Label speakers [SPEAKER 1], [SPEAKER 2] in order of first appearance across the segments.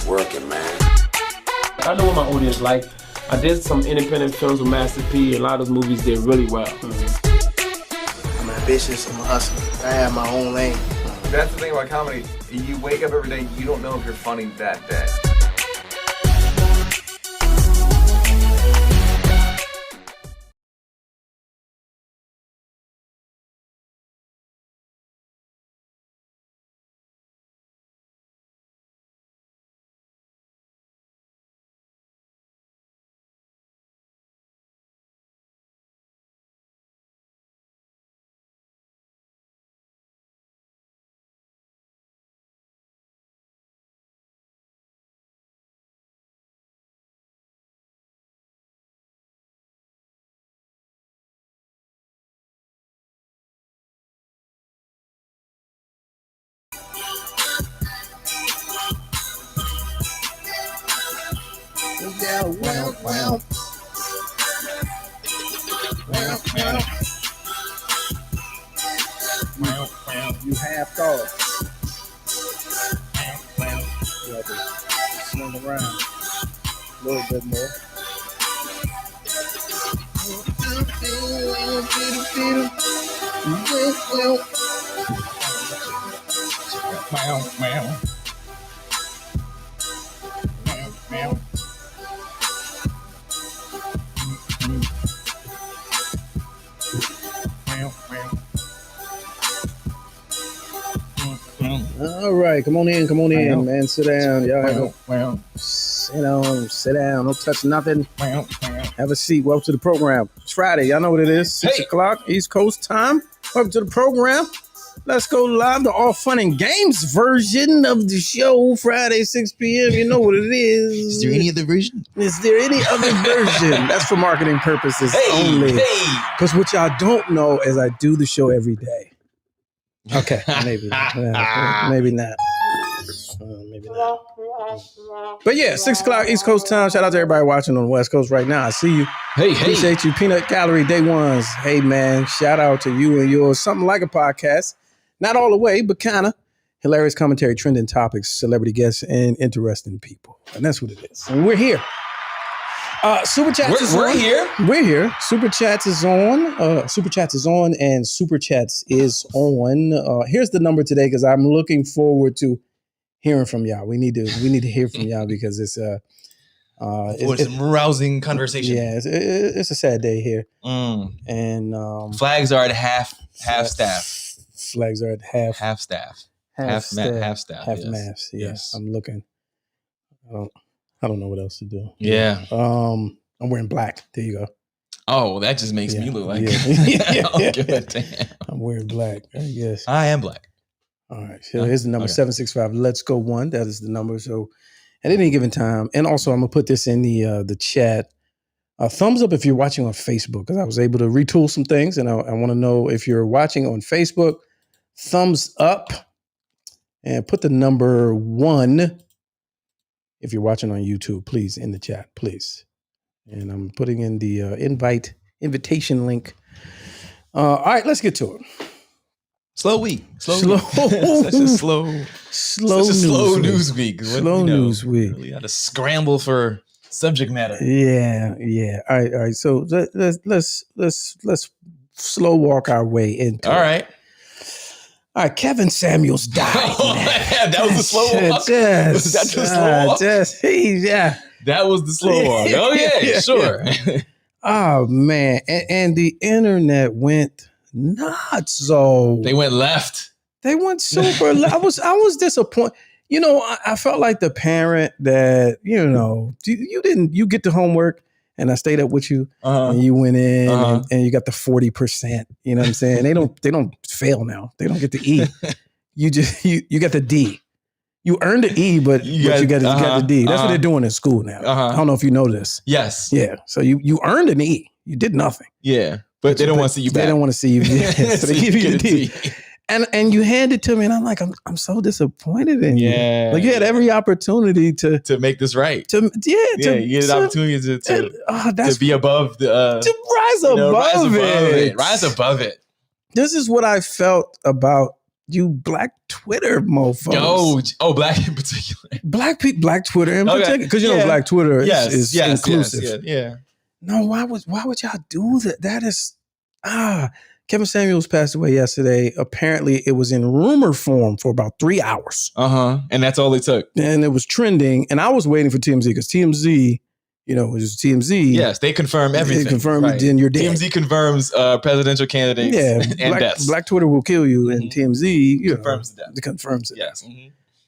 [SPEAKER 1] working, man.
[SPEAKER 2] I know what my audience like. I did some independent films with Master P. A lot of those movies did really well.
[SPEAKER 3] I'm ambitious. I'm a hustler. I have my own lane.
[SPEAKER 4] That's the thing about comedy. You wake up every day, you don't know if you're funny that day.
[SPEAKER 3] Well. You have thought. You have to swing around a little bit more. All right, come on in, man. Sit down, y'all. Sit down. Don't touch nothing. Have a seat. Welcome to the program. It's Friday. Y'all know what it is. 6 o'clock East Coast time. Welcome to the program. Let's go live. The all fun and games version of the show. Friday, 6 p.m. You know what it is.
[SPEAKER 5] Is there any other version?
[SPEAKER 3] Is there any other version? That's for marketing purposes only. Because what y'all don't know is I do the show every day. Okay, maybe not. Maybe not. But yeah, 6 o'clock East Coast time. Shout out to everybody watching on the West Coast right now. I see you.
[SPEAKER 5] Hey.
[SPEAKER 3] Appreciate you. Peanut Gallery Day Ones. Hey, man. Shout out to you and yours. Something like a podcast. Not all the way, but kind of. Hilarious commentary, trending topics, celebrity guests, and interesting people. And that's what it is. And we're here. Super Chats is on. We're here. Super Chats is on. Super Chats is on, and Super Chats is on. Here's the number today because I'm looking forward to hearing from y'all. We need to hear from y'all because it's
[SPEAKER 5] some rousing conversation.
[SPEAKER 3] Yeah, it's a sad day here. And
[SPEAKER 5] flags are at half staff.
[SPEAKER 3] Flags are at half
[SPEAKER 5] staff.
[SPEAKER 3] Half
[SPEAKER 5] staff.
[SPEAKER 3] Half
[SPEAKER 5] yes.
[SPEAKER 3] mass. Yes. I'm looking. I don't know what else to do.
[SPEAKER 5] Yeah.
[SPEAKER 3] I'm wearing black. There you go.
[SPEAKER 5] Oh, that just makes me look like.
[SPEAKER 3] Yeah. I'm wearing black. I guess.
[SPEAKER 5] I am black.
[SPEAKER 3] All right. So here's the number 765. Let's go one. That is the number. So at any given time, and also I'm gonna put this in the chat. Thumbs up if you're watching on Facebook because I was able to retool some things, and I want to know if you're watching on Facebook. Thumbs up, and put the number 1 if you're watching on YouTube, please, in the chat, please. And I'm putting in the invitation link. All right, let's get to it.
[SPEAKER 5] Slow week.
[SPEAKER 3] Such
[SPEAKER 5] a slow news week.
[SPEAKER 3] Slow news week.
[SPEAKER 5] Really had to scramble for subject matter.
[SPEAKER 3] Yeah. All right. So let's slow walk our way into it. All right, Kevin Samuels died.
[SPEAKER 5] That was the slow walk?
[SPEAKER 3] Was that the slow walk?
[SPEAKER 5] That was the slow walk. Oh, yeah, sure.
[SPEAKER 3] Oh, man. And the internet went nuts. So
[SPEAKER 5] they went left.
[SPEAKER 3] They went super left. I was disappointed. You know, I felt like the parent that, you get the homework and I stayed up with you and you went in and you got the 40%. You know what I'm saying? They don't fail now. They don't get the E. You got the D. You earned the E, but you got the D. That's what they're doing in school now. I don't know if you know this.
[SPEAKER 5] Yes.
[SPEAKER 3] Yeah. So you earned an E. You did nothing.
[SPEAKER 5] Yeah. But they don't want to see you back.
[SPEAKER 3] They don't want to see you. So they give you the D. And you hand it to me, and I'm like, I'm so disappointed in you. Like you had every opportunity to
[SPEAKER 5] make this right.
[SPEAKER 3] You
[SPEAKER 5] get an opportunity to be above the
[SPEAKER 3] to rise above it.
[SPEAKER 5] Rise above it.
[SPEAKER 3] This is what I felt about You black Twitter mofos.
[SPEAKER 5] Black in particular.
[SPEAKER 3] Black Twitter in particular. Because Black Twitter is inclusive.
[SPEAKER 5] Yeah.
[SPEAKER 3] No, why would y'all do that? That is Kevin Samuels passed away yesterday. Apparently it was in rumor form for about 3 hours.
[SPEAKER 5] And that's all it took.
[SPEAKER 3] And it was trending. And I was waiting for TMZ because TMZ, it was TMZ.
[SPEAKER 5] Yes, they confirm everything.
[SPEAKER 3] They confirm it, then you're dead.
[SPEAKER 5] TMZ confirms presidential candidates and deaths.
[SPEAKER 3] Black Twitter will kill you, and TMZ
[SPEAKER 5] confirms the death.
[SPEAKER 3] Confirms it.
[SPEAKER 5] Yes.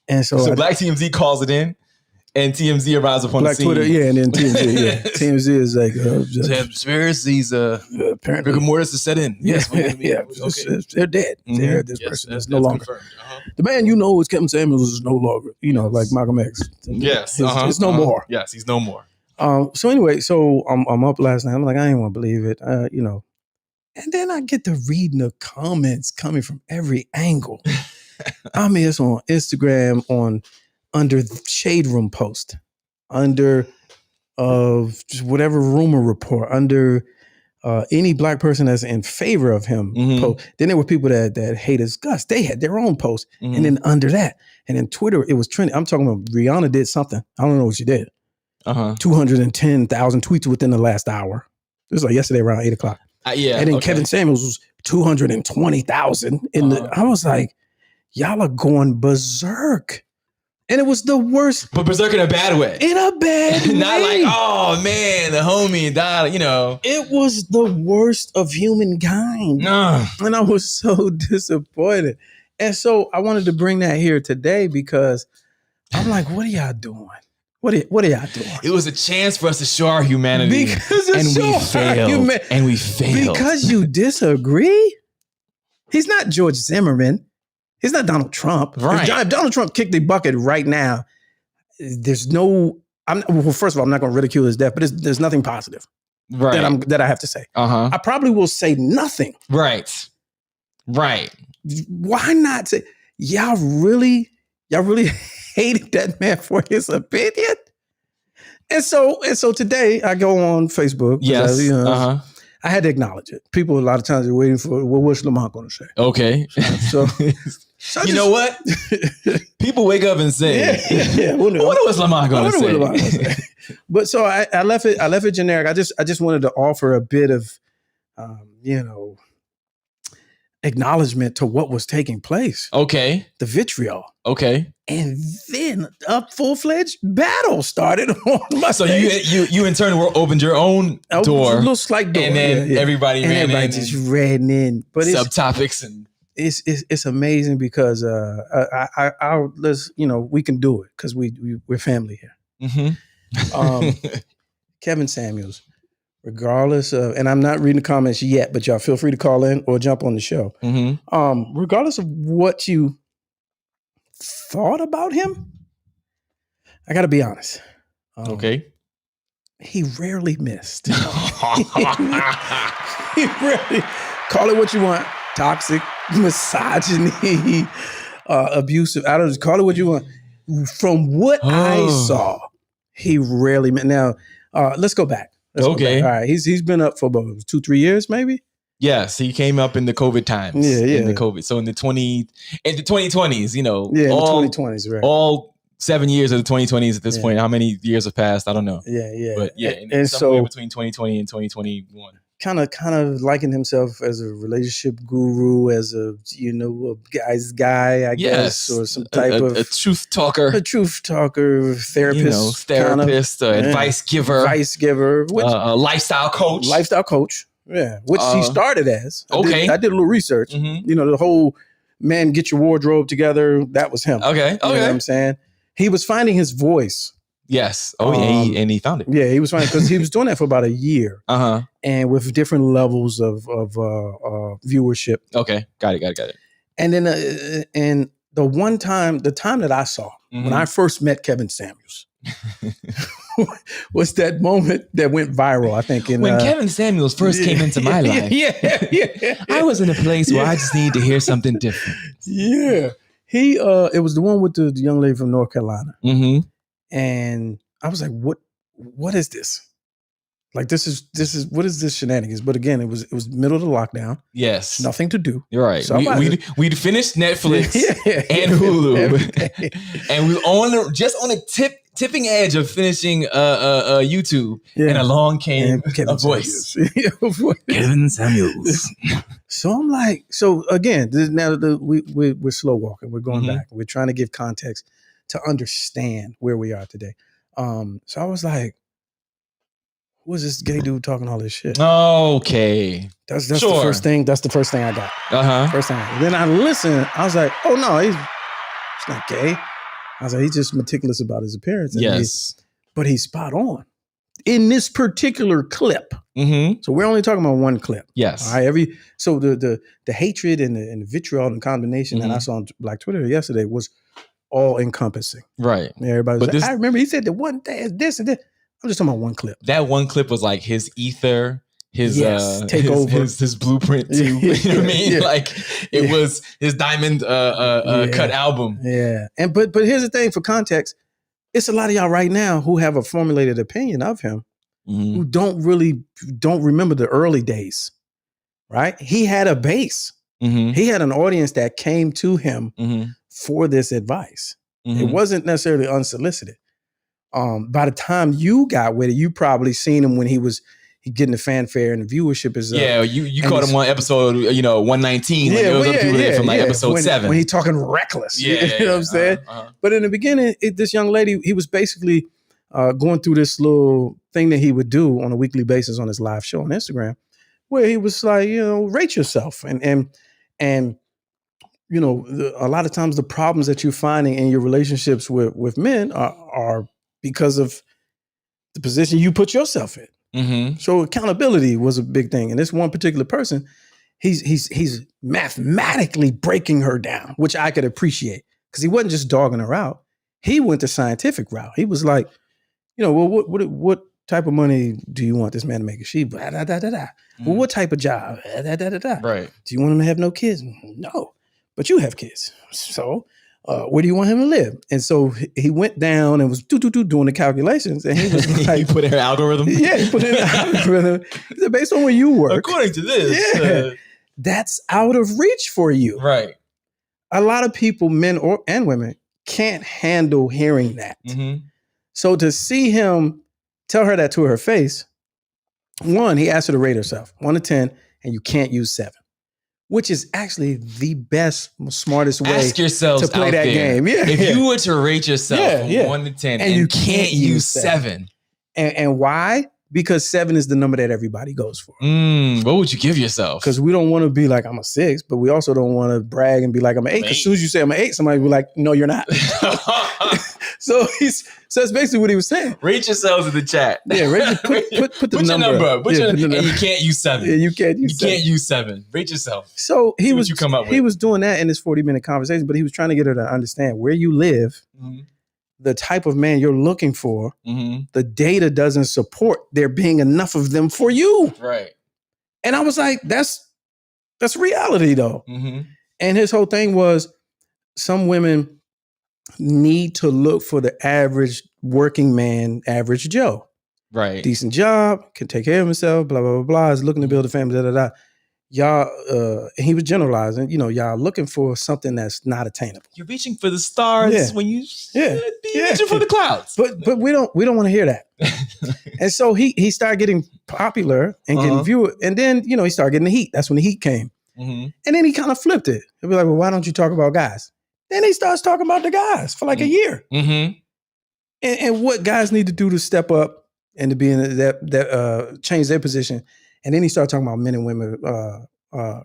[SPEAKER 3] And so
[SPEAKER 5] Black TMZ calls it in, and TMZ arrives upon the scene.
[SPEAKER 3] Black Twitter, and then TMZ, TMZ is like
[SPEAKER 5] conspiracies.
[SPEAKER 3] Apparently,
[SPEAKER 5] rigor mortis is set in. Yes,
[SPEAKER 3] they're dead. This person is no longer. The man is Kevin Samuels is no longer. Like Malcolm X.
[SPEAKER 5] Yes,
[SPEAKER 3] it's no more.
[SPEAKER 5] Yes, he's no more.
[SPEAKER 3] So anyway, I'm up last night. I'm like, I ain't want to believe it, and then I get to reading the comments coming from every angle. I mean, it's on Instagram, under Shade Room post, under whatever rumor report, under any black person that's in favor of him post. Then there were people that hate his guts. They had their own post, and then under that, and then Twitter, it was trending. I'm talking about Rihanna did something. I don't know what she did. 210,000 tweets within the last hour. It was like yesterday around 8 o'clock. And then Kevin Samuels was 220,000 I was like, y'all are going berserk. And it was the worst.
[SPEAKER 5] But berserk in a bad way.
[SPEAKER 3] In a bad way.
[SPEAKER 5] Not like, oh man, the homie died,
[SPEAKER 3] It was the worst of humankind. And I was so disappointed. And so I wanted to bring that here today because I'm like, what are y'all doing? What are y'all doing?
[SPEAKER 5] It was a chance for us to show our humanity. And we failed.
[SPEAKER 3] Because you disagree? He's not George Zimmerman. He's not Donald Trump.
[SPEAKER 5] Right.
[SPEAKER 3] If Donald Trump kicked the bucket right now, there's no... first of all, I'm not going to ridicule his death, but there's nothing positive that I have to say. I probably will say nothing.
[SPEAKER 5] Right.
[SPEAKER 3] Why not say, y'all really hated that man for his opinion? And so today I go on Facebook.
[SPEAKER 5] Yes.
[SPEAKER 3] I had to acknowledge it. People a lot of times are waiting for, what's Lamont going to say?
[SPEAKER 5] Okay.
[SPEAKER 3] So
[SPEAKER 5] you know what? People wake up and say, I wonder what's Lamont going to say.
[SPEAKER 3] But so I left it generic. I just wanted to offer a bit of, acknowledgement to what was taking place.
[SPEAKER 5] Okay.
[SPEAKER 3] The vitriol.
[SPEAKER 5] Okay.
[SPEAKER 3] And then a full-fledged battle started on my stage.
[SPEAKER 5] You in turn opened your own door.
[SPEAKER 3] A little slight door.
[SPEAKER 5] And then everybody ran in.
[SPEAKER 3] Just ran in. But
[SPEAKER 5] subtopics and
[SPEAKER 3] it's amazing because we can do it because we're family here. Kevin Samuels, regardless of, and I'm not reading the comments yet, but y'all feel free to call in or jump on the show. Regardless of what you thought about him, I got to be honest.
[SPEAKER 5] Okay.
[SPEAKER 3] He rarely missed. He rarely, call it what you want, toxic, misogyny, abusive. I don't know, call it what you want. From what I saw, he rarely missed. Now, let's go back. All right. He's been up for about 2-3 years, maybe.
[SPEAKER 5] Yes, he came up in the COVID times. In the COVID. So in the 2020s,
[SPEAKER 3] in the 2020s, right.
[SPEAKER 5] All 7 years of the 2020s at this point. How many years have passed? I don't know. But and somewhere between 2020 and 2021.
[SPEAKER 3] Kind of likened himself as a relationship guru, as a guy's guy, I guess, or some type of
[SPEAKER 5] a truth talker,
[SPEAKER 3] therapist,
[SPEAKER 5] advice giver,
[SPEAKER 3] which,
[SPEAKER 5] lifestyle coach,
[SPEAKER 3] which he started as. I did a little research. The whole man get your wardrobe together, that was him.
[SPEAKER 5] Okay,
[SPEAKER 3] you know what I'm saying? He was finding his voice.
[SPEAKER 5] Yes. And he found it.
[SPEAKER 3] Yeah, he was finding, because he was doing that for about a year. And with different levels of viewership.
[SPEAKER 5] Okay, got it.
[SPEAKER 3] And then, and the time that I saw when I first met Kevin Samuels was that moment that went viral. I think
[SPEAKER 5] when Kevin Samuels first came into my life. I was in a place where I just needed to hear something different.
[SPEAKER 3] Yeah, it was the one with the young lady from North Carolina. And I was like, what is this? Like this is what is this shenanigans? But again, it was middle of the lockdown.
[SPEAKER 5] Yes,
[SPEAKER 3] nothing to do.
[SPEAKER 5] You're right. So we'd finished Netflix and Hulu, and we were just on a tipping edge of finishing YouTube, and along came a voice, Kevin Samuels.
[SPEAKER 3] So I'm like, again, now we're slow walking. We're going back. We're trying to give context to understand where we are today. So I was like, who is this gay dude talking all this shit?
[SPEAKER 5] Okay.
[SPEAKER 3] That's the first thing. That's the first thing I got. First thing. Then I listened. I was like, oh no, he's not gay. I was like, he's just meticulous about his appearance.
[SPEAKER 5] Yes.
[SPEAKER 3] But he's spot on in this particular clip. So we're only talking about one clip.
[SPEAKER 5] Yes.
[SPEAKER 3] All right. So the hatred and the vitriol and condemnation that I saw on Black Twitter yesterday was all encompassing.
[SPEAKER 5] Right.
[SPEAKER 3] Everybody was like, I remember he said the one day is this and this. I'm just talking about one clip.
[SPEAKER 5] That one clip was like his ether, his
[SPEAKER 3] takeover,
[SPEAKER 5] his blueprint too. You know what I mean? Like it was his diamond cut album.
[SPEAKER 3] Yeah. And but here's the thing for context, it's a lot of y'all right now who have a formulated opinion of him who don't remember the early days. Right? He had a base. He had an audience that came to him for this advice. It wasn't necessarily unsolicited. By the time you got with it, you probably seen him when he getting the fanfare and the viewership is
[SPEAKER 5] you caught him on episode 119 when there was other people there from episode 7
[SPEAKER 3] when he talking reckless. You know what I'm saying? But in the beginning, this young lady, he was basically going through this little thing that he would do on a weekly basis on his live show on Instagram, where he was like, rate yourself and a lot of times the problems that you're finding in your relationships with men are because of the position you put yourself in. So accountability was a big thing. And this one particular person, he's mathematically breaking her down, which I could appreciate because he wasn't just dogging her out. He went the scientific route. He was like, well, what type of money do you want this man to make? Well, what type of job?
[SPEAKER 5] Right.
[SPEAKER 3] Do you want him to have no kids? No, but you have kids. So where do you want him to live? And so he went down and was doing the calculations. And he was like,
[SPEAKER 5] you put in an algorithm?
[SPEAKER 3] Yeah, he put in an algorithm. He said, based on where you work.
[SPEAKER 5] According to this.
[SPEAKER 3] That's out of reach for you.
[SPEAKER 5] Right.
[SPEAKER 3] A lot of people, men and women, can't handle hearing that. So to see him tell her that to her face, one, he asked her to rate herself, 1 to 10, and you can't use 7. Which is actually the best, smartest way
[SPEAKER 5] Ask yourselves
[SPEAKER 3] to play that game.
[SPEAKER 5] If you were to rate yourself from 1 to 10 and you can't use 7.
[SPEAKER 3] And why? Because 7 is the number that everybody goes for.
[SPEAKER 5] What would you give yourself?
[SPEAKER 3] Because we don't want to be like, I'm a 6, but we also don't want to brag and be like, I'm an 8. Because as soon as you say I'm an 8, somebody will be like, no, you're not. So that's basically what he was saying.
[SPEAKER 5] Rate yourselves in the chat.
[SPEAKER 3] Yeah, put the number up.
[SPEAKER 5] And you can't use 7.
[SPEAKER 3] Yeah, you can't use
[SPEAKER 5] 7. Rate yourself.
[SPEAKER 3] So he was doing that in this 40-minute conversation, but he was trying to get her to understand where you live, the type of man you're looking for. The data doesn't support there being enough of them for you.
[SPEAKER 5] Right.
[SPEAKER 3] And I was like, that's reality though. And his whole thing was some women need to look for the average working man, average Joe.
[SPEAKER 5] Right.
[SPEAKER 3] Decent job, can take care of himself, blah, blah, blah, blah, is looking to build a family, da, da, da. Y'all, he was generalizing, y'all looking for something that's not attainable.
[SPEAKER 5] You're reaching for the stars when you should be reaching for the clouds.
[SPEAKER 3] But we don't want to hear that. And so he started getting popular and getting viewed. And then, he started getting the heat. That's when the heat came. And then he kind of flipped it. He'll be like, well, why don't you talk about guys? Then he starts talking about the guys for like a year. And what guys need to do to step up and to be in that change their position. And then he started talking about men and women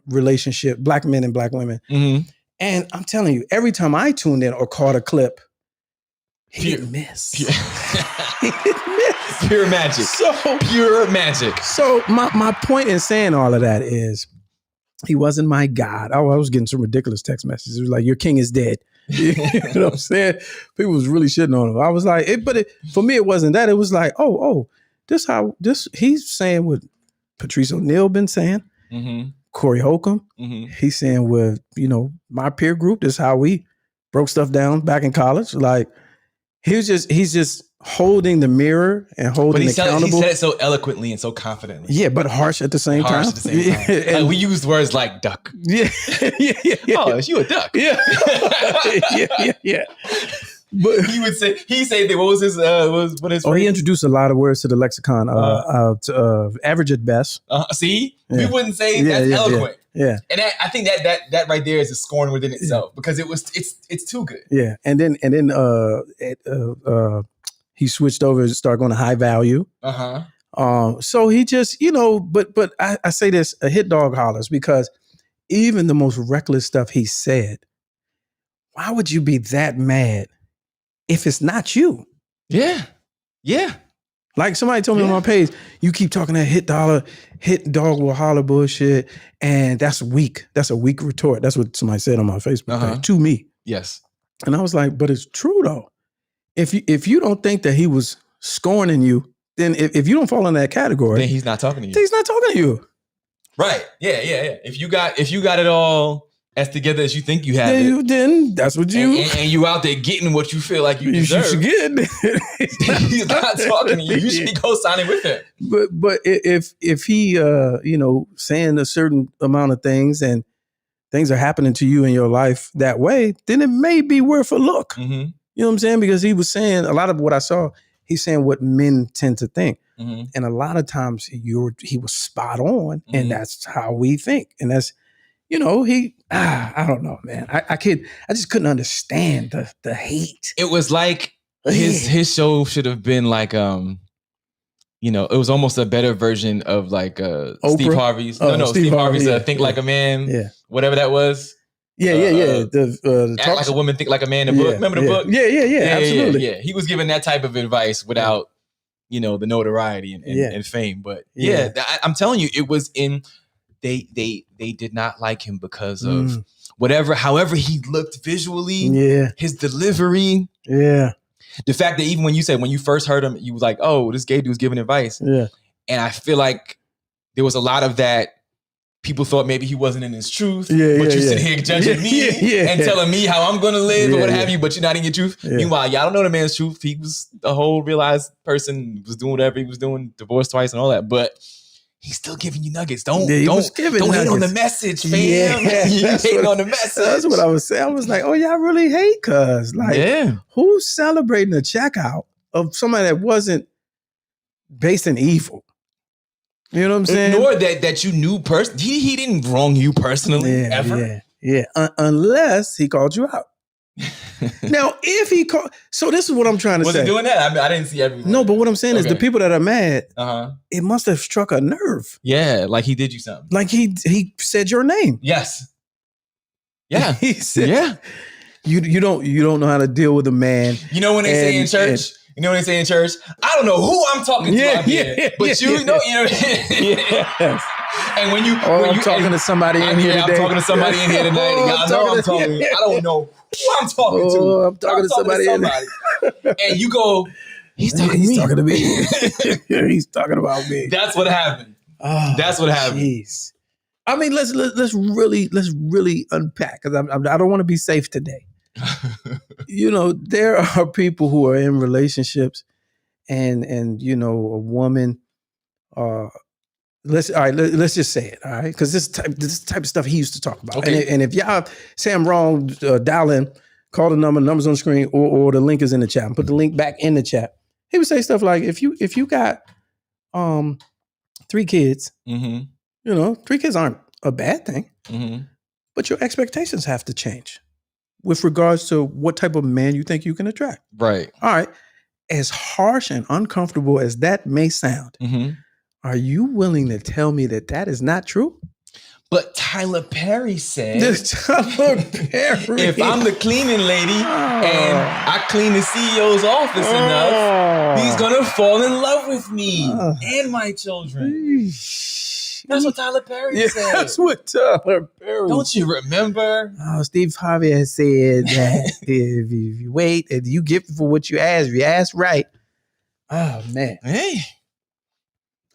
[SPEAKER 3] relationship, black men and black women. And I'm telling you, every time I tuned in or caught a clip, he didn't miss. He didn't miss.
[SPEAKER 5] Pure magic. Pure magic.
[SPEAKER 3] So my point in saying all of that is, he wasn't my God. I was getting some ridiculous text messages. It was like, your king is dead. You know what I'm saying? People was really shitting on him. I was like, for me, it wasn't that. It was like, he's saying what Patrice O'Neal been saying, Corey Holcomb. He's saying with, my peer group, this is how we broke stuff down back in college. Like, he's just holding the mirror and holding accountable.
[SPEAKER 5] He said it so eloquently and so confidently.
[SPEAKER 3] Yeah, but harsh at the same time.
[SPEAKER 5] At the same time. Like we used words like duck.
[SPEAKER 3] Yeah.
[SPEAKER 5] Oh, is you a duck?
[SPEAKER 3] Yeah. yeah. But
[SPEAKER 5] he said that what was his what his
[SPEAKER 3] he introduced a lot of words to the lexicon. Average at best.
[SPEAKER 5] See, we wouldn't say that's eloquent.
[SPEAKER 3] Yeah.
[SPEAKER 5] And I think that right there is a scorn within itself because it's too good.
[SPEAKER 3] Yeah, and then he switched over and started going to high value. So he just but I say this, a hit dog hollers, because even the most reckless stuff he said, why would you be that mad if it's not you? Yeah. Like somebody told me on my page, you keep talking that hit dog will holler bullshit, and that's weak. That's a weak retort. That's what somebody said on my Facebook page to me.
[SPEAKER 5] Yes.
[SPEAKER 3] And I was like, but it's true though. If you don't think that he was scorning you, then if you don't fall in that category,
[SPEAKER 5] then he's not talking to you.
[SPEAKER 3] He's not talking to you.
[SPEAKER 5] Right. Yeah. If you got it all as together as you think you have
[SPEAKER 3] then that's what you
[SPEAKER 5] and you out there getting what you feel like you deserve.
[SPEAKER 3] You should get.
[SPEAKER 5] He's not talking to you. You should be co-signing with him.
[SPEAKER 3] But if he saying a certain amount of things and things are happening to you in your life that way, then it may be worth a look.
[SPEAKER 5] Mm-hmm.
[SPEAKER 3] You know what I'm saying? Because he was saying a lot of what I saw. He's saying what men tend to think, and a lot of times he was spot on, and that's how we think, and that's. I don't know, man. I just couldn't understand the hate.
[SPEAKER 5] It was like his show should have been like, it was almost a better version of like Steve Harvey's. No, Steve Harvey's Think Like a Man. Yeah. Whatever that was.
[SPEAKER 3] Yeah. The
[SPEAKER 5] Act Like a Woman, Think Like a Man, the book. Remember the book?
[SPEAKER 3] Yeah, absolutely.
[SPEAKER 5] Yeah. He was giving that type of advice without, the notoriety and fame. But I'm telling you, it was in... They did not like him because of however he looked visually, his delivery. Yeah. The fact that even when you first heard him, you was like, oh, this gay dude's giving advice. Yeah. And I feel like there was a lot of that. People thought maybe he wasn't in his truth, but you're sitting here judging me and telling me how I'm going to live or what have you, but you're not in your truth. Yeah. Meanwhile, y'all don't know the man's truth. He was a whole realized person, was doing whatever he was doing, divorced twice and all that. But he's still giving you nuggets. Don't hate on the message, fam. Yeah, you hating on the message.
[SPEAKER 3] That's what I was saying. I was like, oh, y'all really hate cuz. Like, who's celebrating a checkout of somebody that wasn't based in evil? You know what I'm saying?
[SPEAKER 5] Nor that you knew personally. He didn't wrong you personally, ever.
[SPEAKER 3] Yeah. Unless he called you out. Now, if he called, so this is what I'm trying to say.
[SPEAKER 5] Was he doing that? I didn't see everyone.
[SPEAKER 3] No, but what I'm saying is the people that are mad, it must have struck a nerve.
[SPEAKER 5] Yeah, like he did you something.
[SPEAKER 3] Like he said your name.
[SPEAKER 5] Yes. Yeah.
[SPEAKER 3] He said, you don't know how to deal with a man.
[SPEAKER 5] You know when they say in church? You know what they say in church? I don't know who I'm talking to out here, but you know.
[SPEAKER 3] Yes.
[SPEAKER 5] And when
[SPEAKER 3] I'm talking to somebody in here today.
[SPEAKER 5] I'm talking to somebody in here tonight. Y'all know I'm talking. I don't know who I'm talking to.
[SPEAKER 3] I'm talking to somebody.
[SPEAKER 5] And you go, he's talking
[SPEAKER 3] to me. He's talking about me.
[SPEAKER 5] That's what happened. That's what happened.
[SPEAKER 3] Jeez. I mean, let's really unpack, because I don't want to be safe today. There are people who are in relationships and a woman let's just say it, all right? Because this type of stuff he used to talk about. Okay. And if y'all say I'm wrong, dial in, call the numbers on the screen, or the link is in the chat. Put the link back in the chat. He would say stuff like, if you got 3 kids, 3 kids aren't a bad thing, but your expectations have to change with regards to what type of man you think you can attract.
[SPEAKER 5] Right.
[SPEAKER 3] All right. As harsh and uncomfortable as that may sound, are you willing to tell me that is not true?
[SPEAKER 5] But Tyler Perry said,
[SPEAKER 3] if
[SPEAKER 5] I'm the cleaning lady and I clean the CEO's office enough, he's going to fall in love with me and my children. That's what Tyler Perry said.
[SPEAKER 3] That's what Tyler Perry.
[SPEAKER 5] Don't you remember?
[SPEAKER 3] Oh, Steve Harvey has said that if you wait, if you get for what you ask, if you ask right. Oh, man.
[SPEAKER 5] Hey.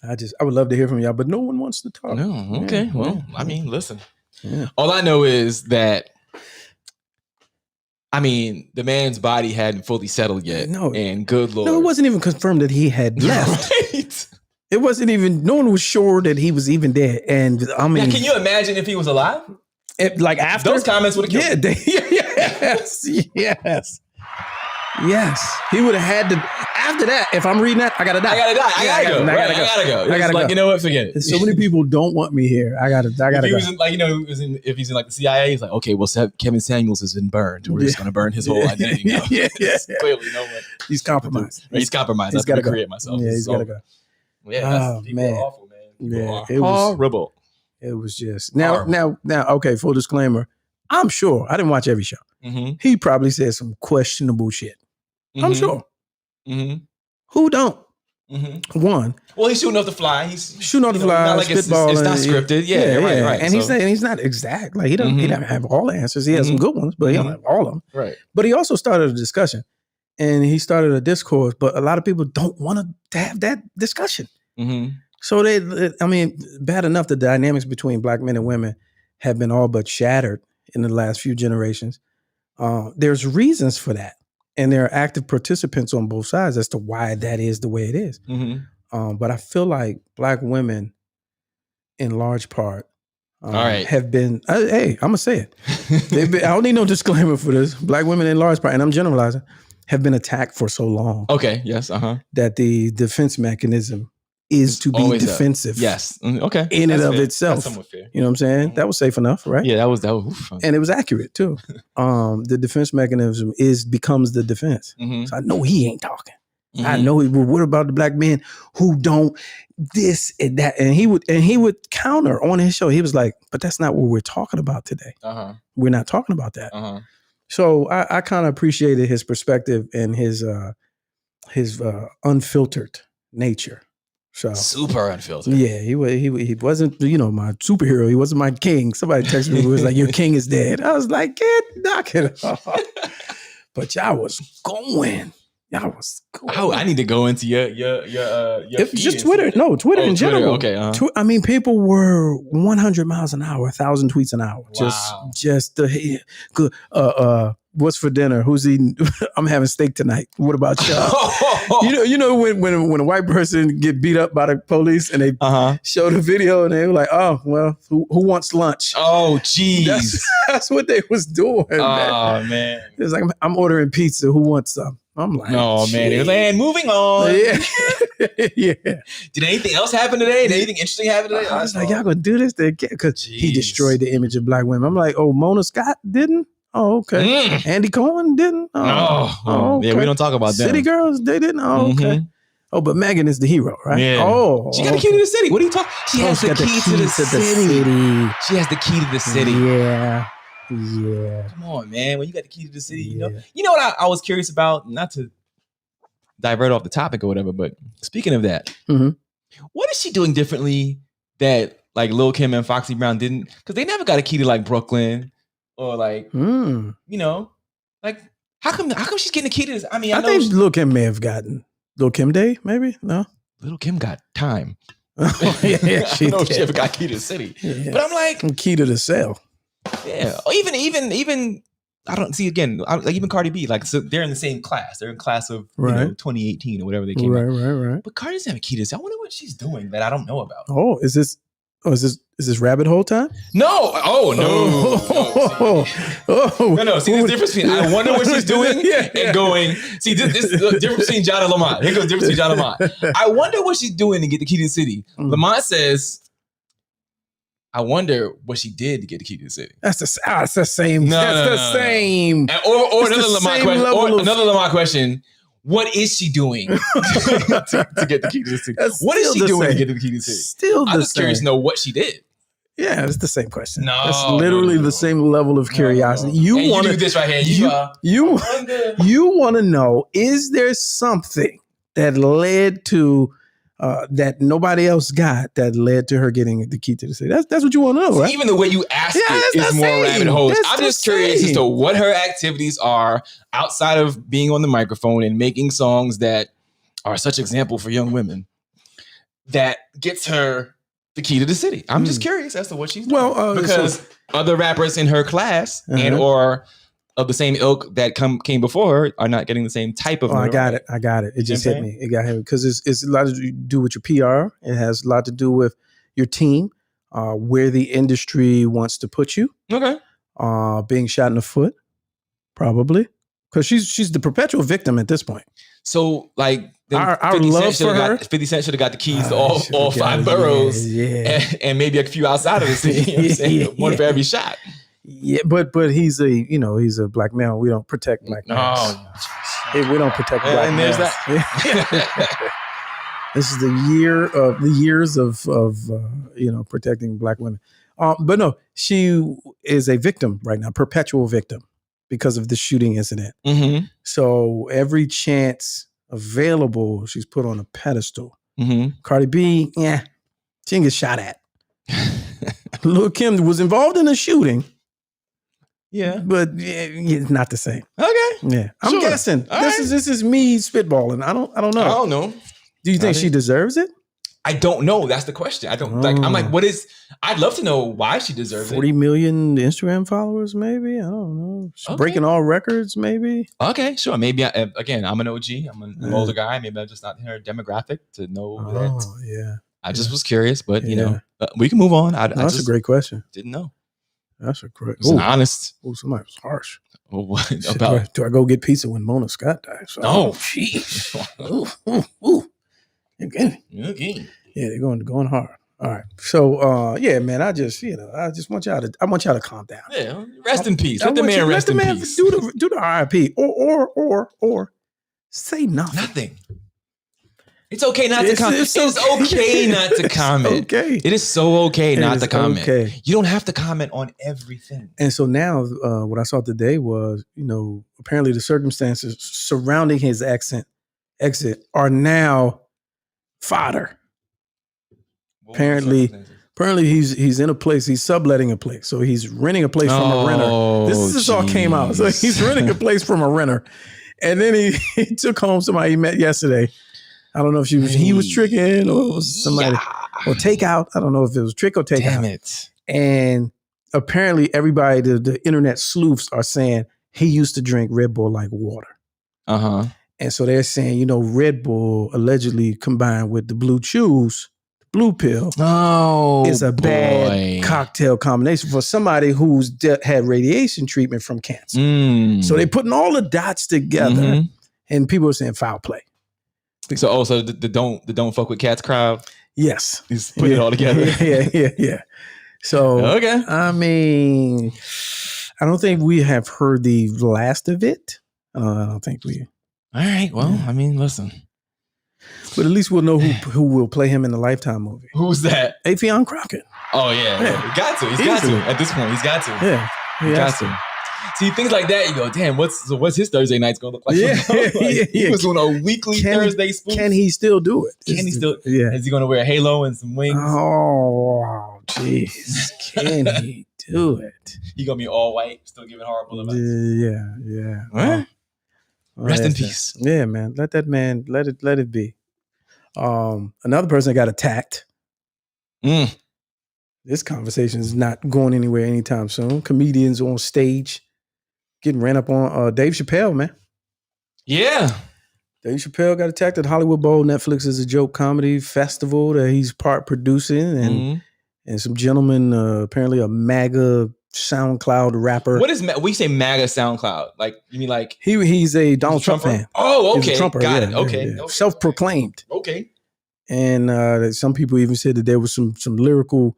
[SPEAKER 3] I would love to hear from y'all, but no one wants to talk.
[SPEAKER 5] No, okay. Yeah, well, I mean, listen. Yeah. All I know is that I mean, the man's body hadn't fully settled yet.
[SPEAKER 3] No.
[SPEAKER 5] And good Lord.
[SPEAKER 3] No, it wasn't even confirmed that he had left.
[SPEAKER 5] Right?
[SPEAKER 3] It wasn't even, no one was sure that he was even there. And I mean.
[SPEAKER 5] Now, can you imagine if he was alive?
[SPEAKER 3] Like after?
[SPEAKER 5] Those comments would have killed him.
[SPEAKER 3] Yes. He would have had to, after that, if I'm reading that, I gotta die.
[SPEAKER 5] I gotta go. I gotta go. You know what? Forget it.
[SPEAKER 3] So many people don't want me here. I gotta
[SPEAKER 5] if he
[SPEAKER 3] go.
[SPEAKER 5] was in, like, if he's in like the CIA, he's like, okay, well, Kevin Samuels has been burned. We're just gonna burn his whole identity now. Clearly, no one.
[SPEAKER 3] He's compromised.
[SPEAKER 5] He's compromised.
[SPEAKER 3] He's got to
[SPEAKER 5] create myself.
[SPEAKER 3] Yeah, he's gotta go.
[SPEAKER 5] Yeah, people are awful, man.
[SPEAKER 3] It was
[SPEAKER 5] horrible.
[SPEAKER 3] It was just now. Okay, full disclaimer. I'm sure I didn't watch every show.
[SPEAKER 5] Mm-hmm.
[SPEAKER 3] He probably said some questionable shit.
[SPEAKER 5] Mm-hmm.
[SPEAKER 3] I'm sure.
[SPEAKER 5] Mm-hmm.
[SPEAKER 3] Who don't?
[SPEAKER 5] Mm-hmm.
[SPEAKER 3] One.
[SPEAKER 5] Well, he's shooting off the fly. He's
[SPEAKER 3] shooting off the fly.
[SPEAKER 5] Not like it's not scripted. Yeah, right.
[SPEAKER 3] And he's not exact. Like he doesn't have all the answers. He has some good ones, but he don't have all of them.
[SPEAKER 5] Right.
[SPEAKER 3] But he also started a discussion, and he started a discourse. But a lot of people don't want to have that discussion.
[SPEAKER 5] Mm-hmm.
[SPEAKER 3] So bad enough the dynamics between black men and women have been all but shattered in the last few generations. There's reasons for that. And there are active participants on both sides as to why that is the way it is.
[SPEAKER 5] Mm-hmm.
[SPEAKER 3] But I feel like black women, in large part, have been, hey, I'm going to say it. I don't need no disclaimer for this. Black women in large part, and I'm generalizing, have been attacked for so long.
[SPEAKER 5] Okay, yes,
[SPEAKER 3] that the defense mechanism is to be defensive.
[SPEAKER 5] Yes. Okay.
[SPEAKER 3] In and of itself.
[SPEAKER 5] That's somewhat fair.
[SPEAKER 3] You know what I'm saying?
[SPEAKER 5] Mm-hmm.
[SPEAKER 3] That was safe enough, right?
[SPEAKER 5] Yeah, that was fun.
[SPEAKER 3] And it was accurate too. The defense mechanism becomes the defense.
[SPEAKER 5] Mm-hmm.
[SPEAKER 3] So I know he ain't talking.
[SPEAKER 5] Mm-hmm.
[SPEAKER 3] I know what about the black men who don't this and that? And he would counter on his show. He was like, but that's not what we're talking about today. We're not talking about that. So I kind of appreciated his perspective and his unfiltered nature. So
[SPEAKER 5] super unfiltered.
[SPEAKER 3] Yeah, he wasn't, my superhero. He wasn't my king. Somebody texted me who was like, your king is dead. I was like, knock it off. But y'all was going.
[SPEAKER 5] I need to go into your
[SPEAKER 3] just Twitter. No, Twitter in general.
[SPEAKER 5] Okay.
[SPEAKER 3] I mean, people were 100 miles an hour, 1,000 tweets an hour.
[SPEAKER 5] Wow.
[SPEAKER 3] Just the good. What's for dinner? Who's eating? I'm having steak tonight. What about y'all? you know when a white person get beat up by the police and they show the video and they were like, oh well, who wants lunch?
[SPEAKER 5] Oh geez,
[SPEAKER 3] that's what they was doing.
[SPEAKER 5] Oh man,
[SPEAKER 3] it was like I'm ordering pizza. Who wants some? I'm like,
[SPEAKER 5] oh man, it was like, moving on.
[SPEAKER 3] Yeah.
[SPEAKER 5] Did anything else happen today? Did anything interesting happen today?
[SPEAKER 3] I was like, y'all gonna do this? Because he destroyed the image of black women. I'm like, oh, Mona Scott didn't. Oh, okay. Andy Cohen didn't.
[SPEAKER 5] Okay. Yeah, we don't talk about them.
[SPEAKER 3] City Girls, they didn't. Oh, okay. Oh, but Megan is the hero, right?
[SPEAKER 5] Yeah.
[SPEAKER 3] Oh,
[SPEAKER 5] she got the key to the city. What are you talking? She has the key to the city. She has the key to the city.
[SPEAKER 3] Yeah.
[SPEAKER 5] Come on, man. When you got the key to the city, you know what I was curious about. Not to divert off the topic or whatever, but speaking of that, what is she doing differently that like Lil' Kim and Foxy Brown didn't? Because they never got a key to like Brooklyn. Or like, like how come she's getting a key to this? I mean, I think
[SPEAKER 3] Lil' Kim may have gotten Lil' Kim Day, maybe? No?
[SPEAKER 5] Lil' Kim got time.
[SPEAKER 3] Yeah,
[SPEAKER 5] she did. She ever got key to the city. Yeah. But I'm like,
[SPEAKER 3] key to the cell.
[SPEAKER 5] Yeah. Or even I don't see again, like even Cardi B, like so they're in the same class. They're in class of 2018 or whatever they came out.
[SPEAKER 3] Right.
[SPEAKER 5] But Cardi doesn't have a key to this. I wonder what she's doing that I don't know about.
[SPEAKER 3] Oh, is this rabbit hole time?
[SPEAKER 5] No. Oh, no. No. See, there's a difference between I wonder what she's doing and going, see, this is the difference between John and Lamont. Here goes the difference between John and Lamont. I wonder what she's doing to get the key to the city. Lamont says, I wonder what she did to get the key to the city.
[SPEAKER 3] That's the same. That's the same.
[SPEAKER 5] Or another Lamont question. What is she doing to get the key to the city? What is she doing to get the key to the city? I'm just curious to know what she did.
[SPEAKER 3] Yeah, it's the same question.
[SPEAKER 5] No,
[SPEAKER 3] that's literally the same level of curiosity. You want to
[SPEAKER 5] do this right here.
[SPEAKER 3] You want to know: is there something that led to that nobody else got that led to her getting the key to the city? That's what you want to know, right?
[SPEAKER 5] Even the way you ask it is more rabbit holes. I'm just curious as to what her activities are outside of being on the microphone and making songs that are such example for young women that gets her the key to the city. I'm just curious as to what she's doing. Because other rappers in her class and or of the same ilk that came before her are not getting the same type of.
[SPEAKER 3] I got it. It just hit me. It got hit because it's a lot to do with your PR. It has a lot to do with your team, where the industry wants to put you.
[SPEAKER 5] Okay.
[SPEAKER 3] Being shot in the foot, probably, because she's the perpetual victim at this point.
[SPEAKER 5] So like
[SPEAKER 3] our love for her.
[SPEAKER 5] 50 Cent should have got the keys to all 5 boroughs, and maybe a few outside of the city. You know what I'm saying? One for every shot.
[SPEAKER 3] Yeah, but he's a black male. We don't protect black males.
[SPEAKER 5] Oh,
[SPEAKER 3] we don't protect black
[SPEAKER 5] and
[SPEAKER 3] males.
[SPEAKER 5] there's that.
[SPEAKER 3] This is the years of protecting black women. But no, she is a victim right now, perpetual victim, because of the shooting incident.
[SPEAKER 5] Mm-hmm.
[SPEAKER 3] So every chance available, she's put on a pedestal.
[SPEAKER 5] Mm-hmm.
[SPEAKER 3] Cardi B, she didn't get shot at. Lil' Kim was involved in a shooting.
[SPEAKER 5] Yeah,
[SPEAKER 3] but it's not the same.
[SPEAKER 5] Okay.
[SPEAKER 3] Yeah, I'm guessing. This is me spitballing. I don't know.
[SPEAKER 5] I don't know.
[SPEAKER 3] Do you think she deserves it?
[SPEAKER 5] I don't know. That's the question. I don't like. I'm like, what is? I'd love to know why she deserves
[SPEAKER 3] 40
[SPEAKER 5] it.
[SPEAKER 3] 40 million Instagram followers, maybe. I don't know. She's breaking all records, maybe.
[SPEAKER 5] Okay, sure. Maybe again, I'm an OG. I'm an older guy. Maybe I'm just not in her demographic to know that.
[SPEAKER 3] Yeah.
[SPEAKER 5] I just was curious, but you know, we can move on.
[SPEAKER 3] That's a great question.
[SPEAKER 5] Didn't know.
[SPEAKER 3] That's a great.
[SPEAKER 5] It's honest.
[SPEAKER 3] Oh, somebody was harsh.
[SPEAKER 5] Well, what
[SPEAKER 3] Shit,
[SPEAKER 5] about?
[SPEAKER 3] Do I go get pizza when Mona Scott dies? So,
[SPEAKER 5] jeez.
[SPEAKER 3] Okay. Yeah, they're going hard. All right. So man, I just want y'all to calm down.
[SPEAKER 5] Yeah. Rest in peace. Let the man rest in peace.
[SPEAKER 3] Do the RIP or say nothing.
[SPEAKER 5] Nothing. It's okay not to comment. It's okay not to comment.
[SPEAKER 3] Okay.
[SPEAKER 5] It is so okay not to comment.
[SPEAKER 3] Okay.
[SPEAKER 5] You don't have to comment on everything.
[SPEAKER 3] And so now what I saw today was, apparently the circumstances surrounding his exit are now fodder. Apparently he's in a place, he's subletting a place. So he's renting a place from a renter. This all came out. So he's renting a place from a renter. And then he took home somebody he met yesterday. I don't know if he was tricking or it was somebody or takeout. I don't know if it was trick or takeout.
[SPEAKER 5] Damn it.
[SPEAKER 3] And apparently everybody, the internet sleuths are saying he used to drink Red Bull like water.
[SPEAKER 5] Uh-huh.
[SPEAKER 3] And so they're saying, Red Bull allegedly combined with the blue chews, blue pill, is a bad cocktail combination for somebody who's had radiation treatment from cancer. So they're putting all the dots together, and people are saying foul play.
[SPEAKER 5] So the don't fuck with cats crowd.
[SPEAKER 3] Yes,
[SPEAKER 5] he's putting it all together.
[SPEAKER 3] Yeah. So
[SPEAKER 5] okay.
[SPEAKER 3] I mean, I don't think we have heard the last of it. I don't think we.
[SPEAKER 5] All right. Well, I mean, listen.
[SPEAKER 3] But at least we'll know who will play him in the Lifetime movie.
[SPEAKER 5] Who's that?
[SPEAKER 3] Afion Crockett.
[SPEAKER 5] Oh yeah. He got to. He's got to. At this point, he's got to.
[SPEAKER 3] Yeah.
[SPEAKER 5] He got to. See, things like that, you go, damn, what's his Thursday nights going to look like? He was doing a weekly Thursday spoof.
[SPEAKER 3] Can he still do it?
[SPEAKER 5] Can he still?
[SPEAKER 3] Yeah.
[SPEAKER 5] Is he going to wear a halo and some wings?
[SPEAKER 3] Oh, jeez. Can he do it?
[SPEAKER 5] He going to be all white, still giving horrible advice?
[SPEAKER 3] Yeah.
[SPEAKER 5] Right? Rest in peace.
[SPEAKER 3] Yeah, man. Let it be. Another person that got attacked. This conversation is not going anywhere anytime soon. Comedians on stage getting ran up on. Dave Chappelle, man.
[SPEAKER 5] Yeah.
[SPEAKER 3] Dave Chappelle got attacked at Hollywood Bowl. Netflix is a joke comedy festival that he's part producing. And some gentleman, apparently a MAGA SoundCloud rapper.
[SPEAKER 5] What is we say MAGA SoundCloud? Like, you mean like
[SPEAKER 3] he's a Donald Trump fan.
[SPEAKER 5] Oh, okay.
[SPEAKER 3] He's a Trumper.
[SPEAKER 5] Got it. Okay.
[SPEAKER 3] Self-proclaimed.
[SPEAKER 5] Okay.
[SPEAKER 3] And some people even said that there was some lyrical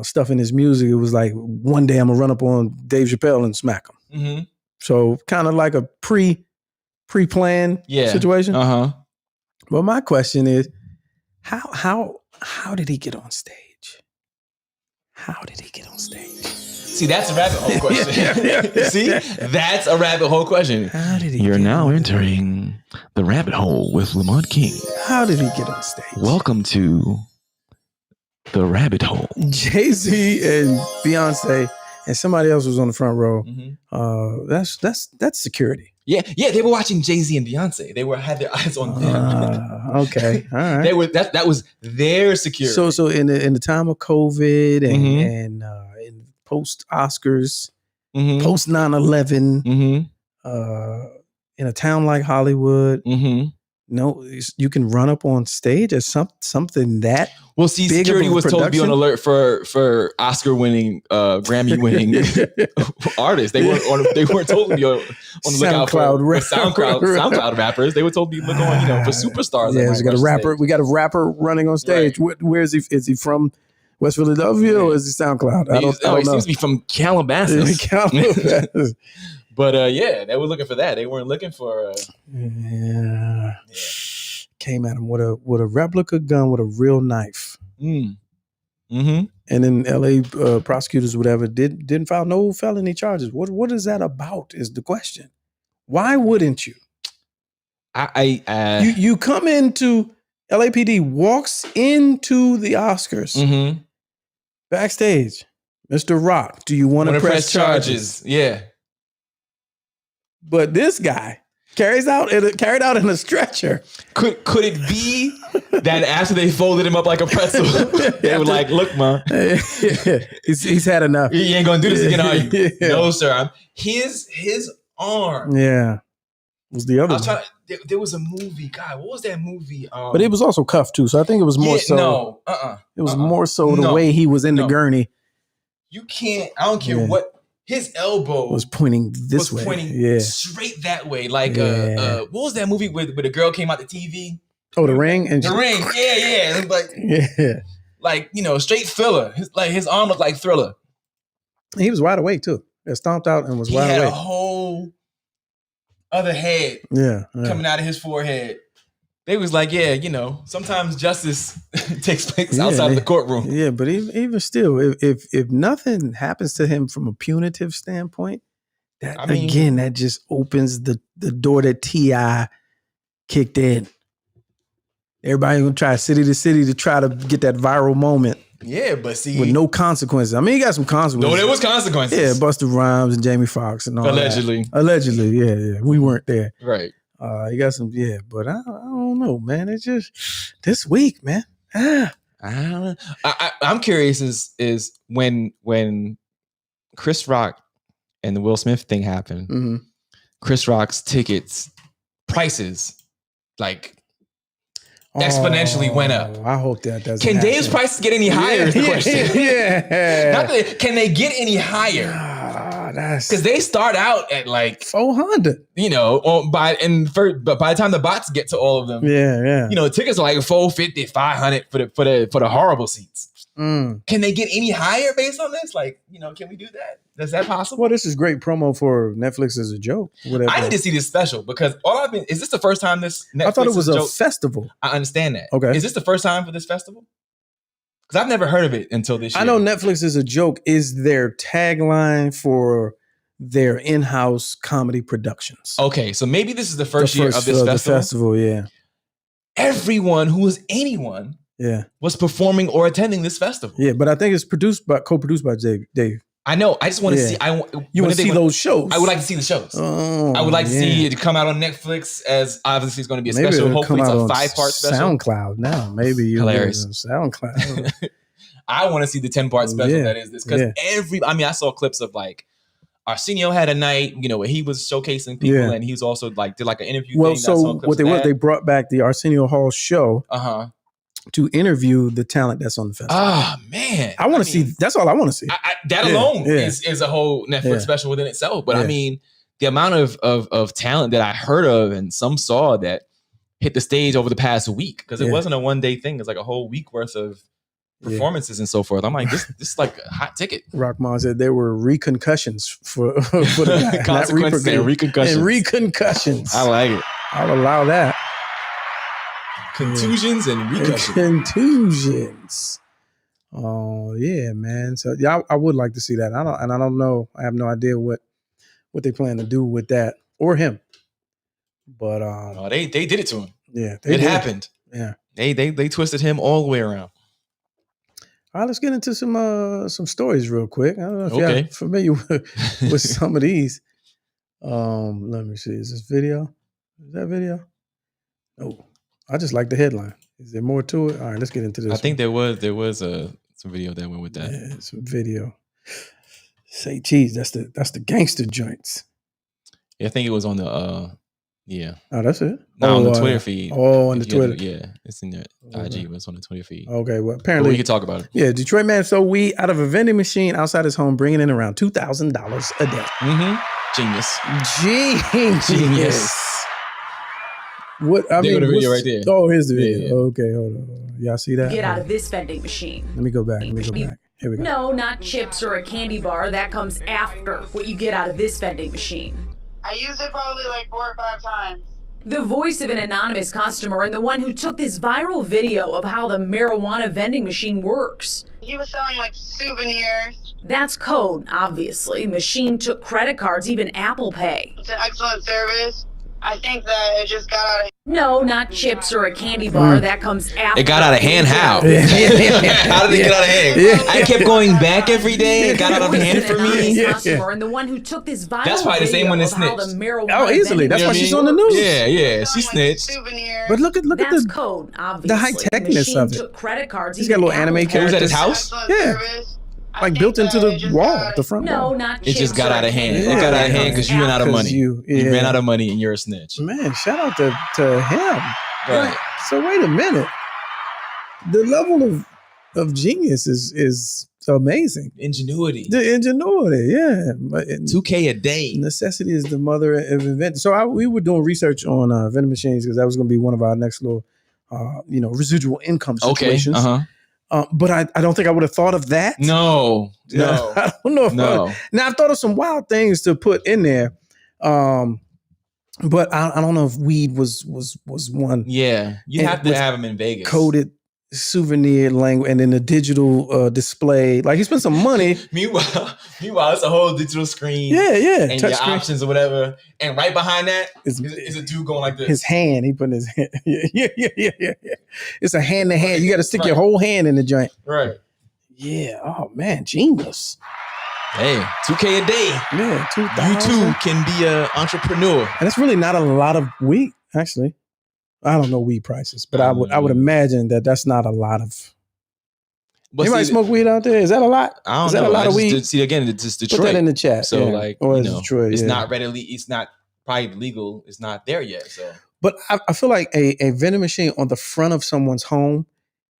[SPEAKER 3] stuff in his music. It was like, one day I'm gonna run up on Dave Chappelle and smack him. So kind of like a pre-planned situation. But my question is, how did he get on stage? How did he get on stage?
[SPEAKER 5] See, that's a rabbit hole question. See, that's a rabbit hole question.
[SPEAKER 3] How did he?
[SPEAKER 5] You're now entering the rabbit hole with Lamont King.
[SPEAKER 3] How did he get on stage?
[SPEAKER 5] Welcome to the rabbit hole.
[SPEAKER 3] Jay-Z and Beyonce and somebody else was on the front row. That's security.
[SPEAKER 5] Yeah, they were watching Jay-Z and Beyonce. They had their eyes on them.
[SPEAKER 3] Okay, all right.
[SPEAKER 5] They were that was their security.
[SPEAKER 3] So in the time of COVID and in post Oscars, post 9/11, in a town like Hollywood. No, you can run up on stage as something that.
[SPEAKER 5] Well, see,
[SPEAKER 3] big
[SPEAKER 5] security
[SPEAKER 3] of a
[SPEAKER 5] was told to be on
[SPEAKER 3] production?
[SPEAKER 5] alert for Oscar-winning, Grammy-winning artists. They weren't told to be on the lookout for SoundCloud rappers. They were told to be looking on, for superstars.
[SPEAKER 3] Yeah, we got a rapper running on stage. Right. Where is he? Is he from West Philadelphia or is he SoundCloud? I don't know.
[SPEAKER 5] He seems to be from Calabasas.
[SPEAKER 3] Calabasas.
[SPEAKER 5] But they were looking for that. They weren't looking for.
[SPEAKER 3] Came at him with a replica gun with a real knife. And then LA prosecutors, whatever, didn't file no felony charges. What is that about? Is the question. Why wouldn't you? You come into LAPD, walks into the Oscars backstage. Mr. Rock, do you want to press charges?
[SPEAKER 5] Yeah.
[SPEAKER 3] But this guy carried out in a stretcher.
[SPEAKER 5] Could it be that after they folded him up like a pretzel, they were like, "Look, man,
[SPEAKER 3] he's had enough.
[SPEAKER 5] You ain't gonna do this again, are you?" No, sir. His arm.
[SPEAKER 3] Yeah, was the other.
[SPEAKER 5] There was a movie. God, what was that movie?
[SPEAKER 3] But it was also cuffed too, so I think it was more so.
[SPEAKER 5] No,
[SPEAKER 3] It was more so the way he was in the gurney.
[SPEAKER 5] You can't. I don't care what. His elbow
[SPEAKER 3] was pointing this way.
[SPEAKER 5] Pointing straight that way. Like, what was that movie where the girl came out the TV?
[SPEAKER 3] Oh, The Ring?
[SPEAKER 5] The Ring. Yeah. Like, straight Thriller. His arm looked like Thriller.
[SPEAKER 3] He was wide awake, too. It stomped out and was wide awake.
[SPEAKER 5] He had a whole other head coming out of his forehead. They was like, sometimes justice takes place outside of the courtroom.
[SPEAKER 3] Yeah, but even still, if nothing happens to him from a punitive standpoint, that just opens the door that T.I. kicked in. Everybody gonna try city to city to try to get that viral moment.
[SPEAKER 5] Yeah, but see,
[SPEAKER 3] with no consequences. I mean, he got some consequences.
[SPEAKER 5] No, there was consequences.
[SPEAKER 3] Yeah, Busta Rhymes and Jamie Foxx and all
[SPEAKER 5] Allegedly.
[SPEAKER 3] that. Allegedly, yeah. We weren't there.
[SPEAKER 5] Right.
[SPEAKER 3] You got some, but I don't know, man. It's just this week, man.
[SPEAKER 5] I don't know. I'm curious is when Chris Rock and the Will Smith thing happened, Chris Rock's tickets prices exponentially went up.
[SPEAKER 3] I hope that doesn't
[SPEAKER 5] Can
[SPEAKER 3] happen.
[SPEAKER 5] Dave's prices get any higher is the question. Can they get any higher? Because they start out at like
[SPEAKER 3] 400.
[SPEAKER 5] By the time the bots get to all of them, tickets are like 450, 500 for the horrible seats. Can they get any higher based on this? Can we do that? Is that possible?
[SPEAKER 3] Well, this is great promo for Netflix as a joke. Whatever.
[SPEAKER 5] I need to see this special because is this the first time this Netflix
[SPEAKER 3] I thought it was
[SPEAKER 5] a
[SPEAKER 3] a festival.
[SPEAKER 5] I understand that.
[SPEAKER 3] Okay.
[SPEAKER 5] Is this the first time for this festival? Because I've never heard of it until this year.
[SPEAKER 3] I know Netflix is a joke is their tagline for their in-house comedy productions.
[SPEAKER 5] Okay, so maybe this is the first year of this festival.
[SPEAKER 3] The festival, yeah.
[SPEAKER 5] Everyone who was anyone was performing or attending this festival.
[SPEAKER 3] Yeah, but I think it's co-produced by Dave.
[SPEAKER 5] I know. I just want to see.
[SPEAKER 3] You want to see those shows?
[SPEAKER 5] I would like to see the shows. I would like to see it come out on Netflix, as obviously it's going to be a special. Hopefully it's a 5-part special.
[SPEAKER 3] SoundCloud now. Maybe you
[SPEAKER 5] hilarious.
[SPEAKER 3] SoundCloud.
[SPEAKER 5] I want to see the 10-part special that is this. Because I saw clips of Arsenio had a night, where he was showcasing people and he was also did an interview thing.
[SPEAKER 3] So what they brought back the Arsenio Hall show. To interview the talent that's on the festival.
[SPEAKER 5] Oh man,
[SPEAKER 3] I want to see. That's all I want to see.
[SPEAKER 5] That alone is a whole Netflix special within itself. But I mean, the amount of talent that I heard of and some saw that hit the stage over the past week, because it wasn't a one-day thing. It's like a whole week worth of performances and so forth. I'm like, this is like a hot ticket.
[SPEAKER 3] Rockmon said there were reconcussions for the guy.
[SPEAKER 5] Consequences and reconcussions.
[SPEAKER 3] And reconcussions.
[SPEAKER 5] I like it.
[SPEAKER 3] I'll allow that.
[SPEAKER 5] Contusions and recussions.
[SPEAKER 3] Contusions. Oh yeah, man. So I would like to see that. I don't know. I have no idea what they plan to do with that or him. But
[SPEAKER 5] they did it to him.
[SPEAKER 3] Yeah,
[SPEAKER 5] it happened.
[SPEAKER 3] Yeah,
[SPEAKER 5] they twisted him all the way around.
[SPEAKER 3] All right, let's get into some stories real quick. I don't know if you're familiar with some of these. Let me see. Is this video? Is that video? No. I just like the headline. Is there more to it? All right, let's get into this.
[SPEAKER 5] I think there was some video that went with that.
[SPEAKER 3] Yeah, some video. Say cheese. That's the gangster joints.
[SPEAKER 5] Yeah, I think it was on the
[SPEAKER 3] Oh, that's it.
[SPEAKER 5] on the Twitter feed.
[SPEAKER 3] On the Twitter.
[SPEAKER 5] It's in the IG, but it's on the Twitter feed.
[SPEAKER 3] Okay, well, apparently
[SPEAKER 5] we can talk about it.
[SPEAKER 3] Yeah, Detroit man sold weed out of a vending machine outside his home, bringing in around $2,000 a day. Genius. What I mean,
[SPEAKER 5] the video right there.
[SPEAKER 3] Oh, here's the video. Yeah. Okay, hold on. Y'all see that?
[SPEAKER 1] Get out of this vending machine.
[SPEAKER 3] Let me go back. Here we go.
[SPEAKER 1] No, not chips or a candy bar. That comes after what you get out of this vending machine.
[SPEAKER 6] I used it probably like 4 or 5 times.
[SPEAKER 1] The voice of an anonymous customer and the one who took this viral video of how the marijuana vending machine works.
[SPEAKER 6] He was selling like souvenirs.
[SPEAKER 1] That's code, obviously. Machine took credit cards, even Apple Pay.
[SPEAKER 6] It's an excellent service. I think that it just got out of...
[SPEAKER 1] No, not chips or a candy bar. That comes after.
[SPEAKER 5] It got out of hand how? How did it get out of hand? Yeah. I kept going back every day. It got out of hand for me.
[SPEAKER 1] Customer and the one who took this viral
[SPEAKER 5] That's probably the same one that snitched.
[SPEAKER 3] Oh, easily. That's why she's on the news.
[SPEAKER 5] Yeah. She snitched.
[SPEAKER 3] But look at
[SPEAKER 1] That's code, obviously.
[SPEAKER 3] The high techness of it.
[SPEAKER 1] Took credit cards.
[SPEAKER 3] He's got a little anime character.
[SPEAKER 5] Was at his house?
[SPEAKER 3] Yeah. Like built into the wall, the front wall.
[SPEAKER 1] No, not
[SPEAKER 5] It just got out of hand. It got out of hand because you ran out of money. You ran out of money and you're a snitch.
[SPEAKER 3] Man, shout out to him.
[SPEAKER 5] Right.
[SPEAKER 3] So wait a minute. The level of genius is amazing.
[SPEAKER 5] Ingenuity.
[SPEAKER 3] The ingenuity, yeah.
[SPEAKER 5] $2K a day.
[SPEAKER 3] Necessity is the mother of invention. So we were doing research on vending machines because that was going to be one of our next little, residual income situations.
[SPEAKER 5] Okay.
[SPEAKER 3] But I don't think I would have thought of that.
[SPEAKER 5] No.
[SPEAKER 3] I don't know. Now I've thought of some wild things to put in there. But I don't know if weed was one.
[SPEAKER 5] Yeah, you have to have them in Vegas.
[SPEAKER 3] Coded souvenir language and then a digital display. Like you spend some money.
[SPEAKER 5] Meanwhile, it's a whole digital screen.
[SPEAKER 3] Yeah.
[SPEAKER 5] And your options or whatever. And right behind that is a dude going like this.
[SPEAKER 3] His hand. He put his hand. Yeah. It's a hand to hand. You got to stick your whole hand in the joint.
[SPEAKER 5] Right.
[SPEAKER 3] Yeah. Oh man, genius.
[SPEAKER 5] Hey, $2K a day.
[SPEAKER 3] Yeah, $2,000.
[SPEAKER 5] You too can be an entrepreneur.
[SPEAKER 3] And it's really not a lot of weed, actually. I don't know weed prices, but I would imagine that's not a lot of. Anybody smoke weed out there? Is that a lot?
[SPEAKER 5] I don't know.
[SPEAKER 3] Is that a lot of weed?
[SPEAKER 5] See, again, it's just Detroit.
[SPEAKER 3] Put that in the chat.
[SPEAKER 5] So
[SPEAKER 3] Detroit,
[SPEAKER 5] it's not readily. It's not probably legal. It's not there yet. So,
[SPEAKER 3] but I feel like a vending machine on the front of someone's home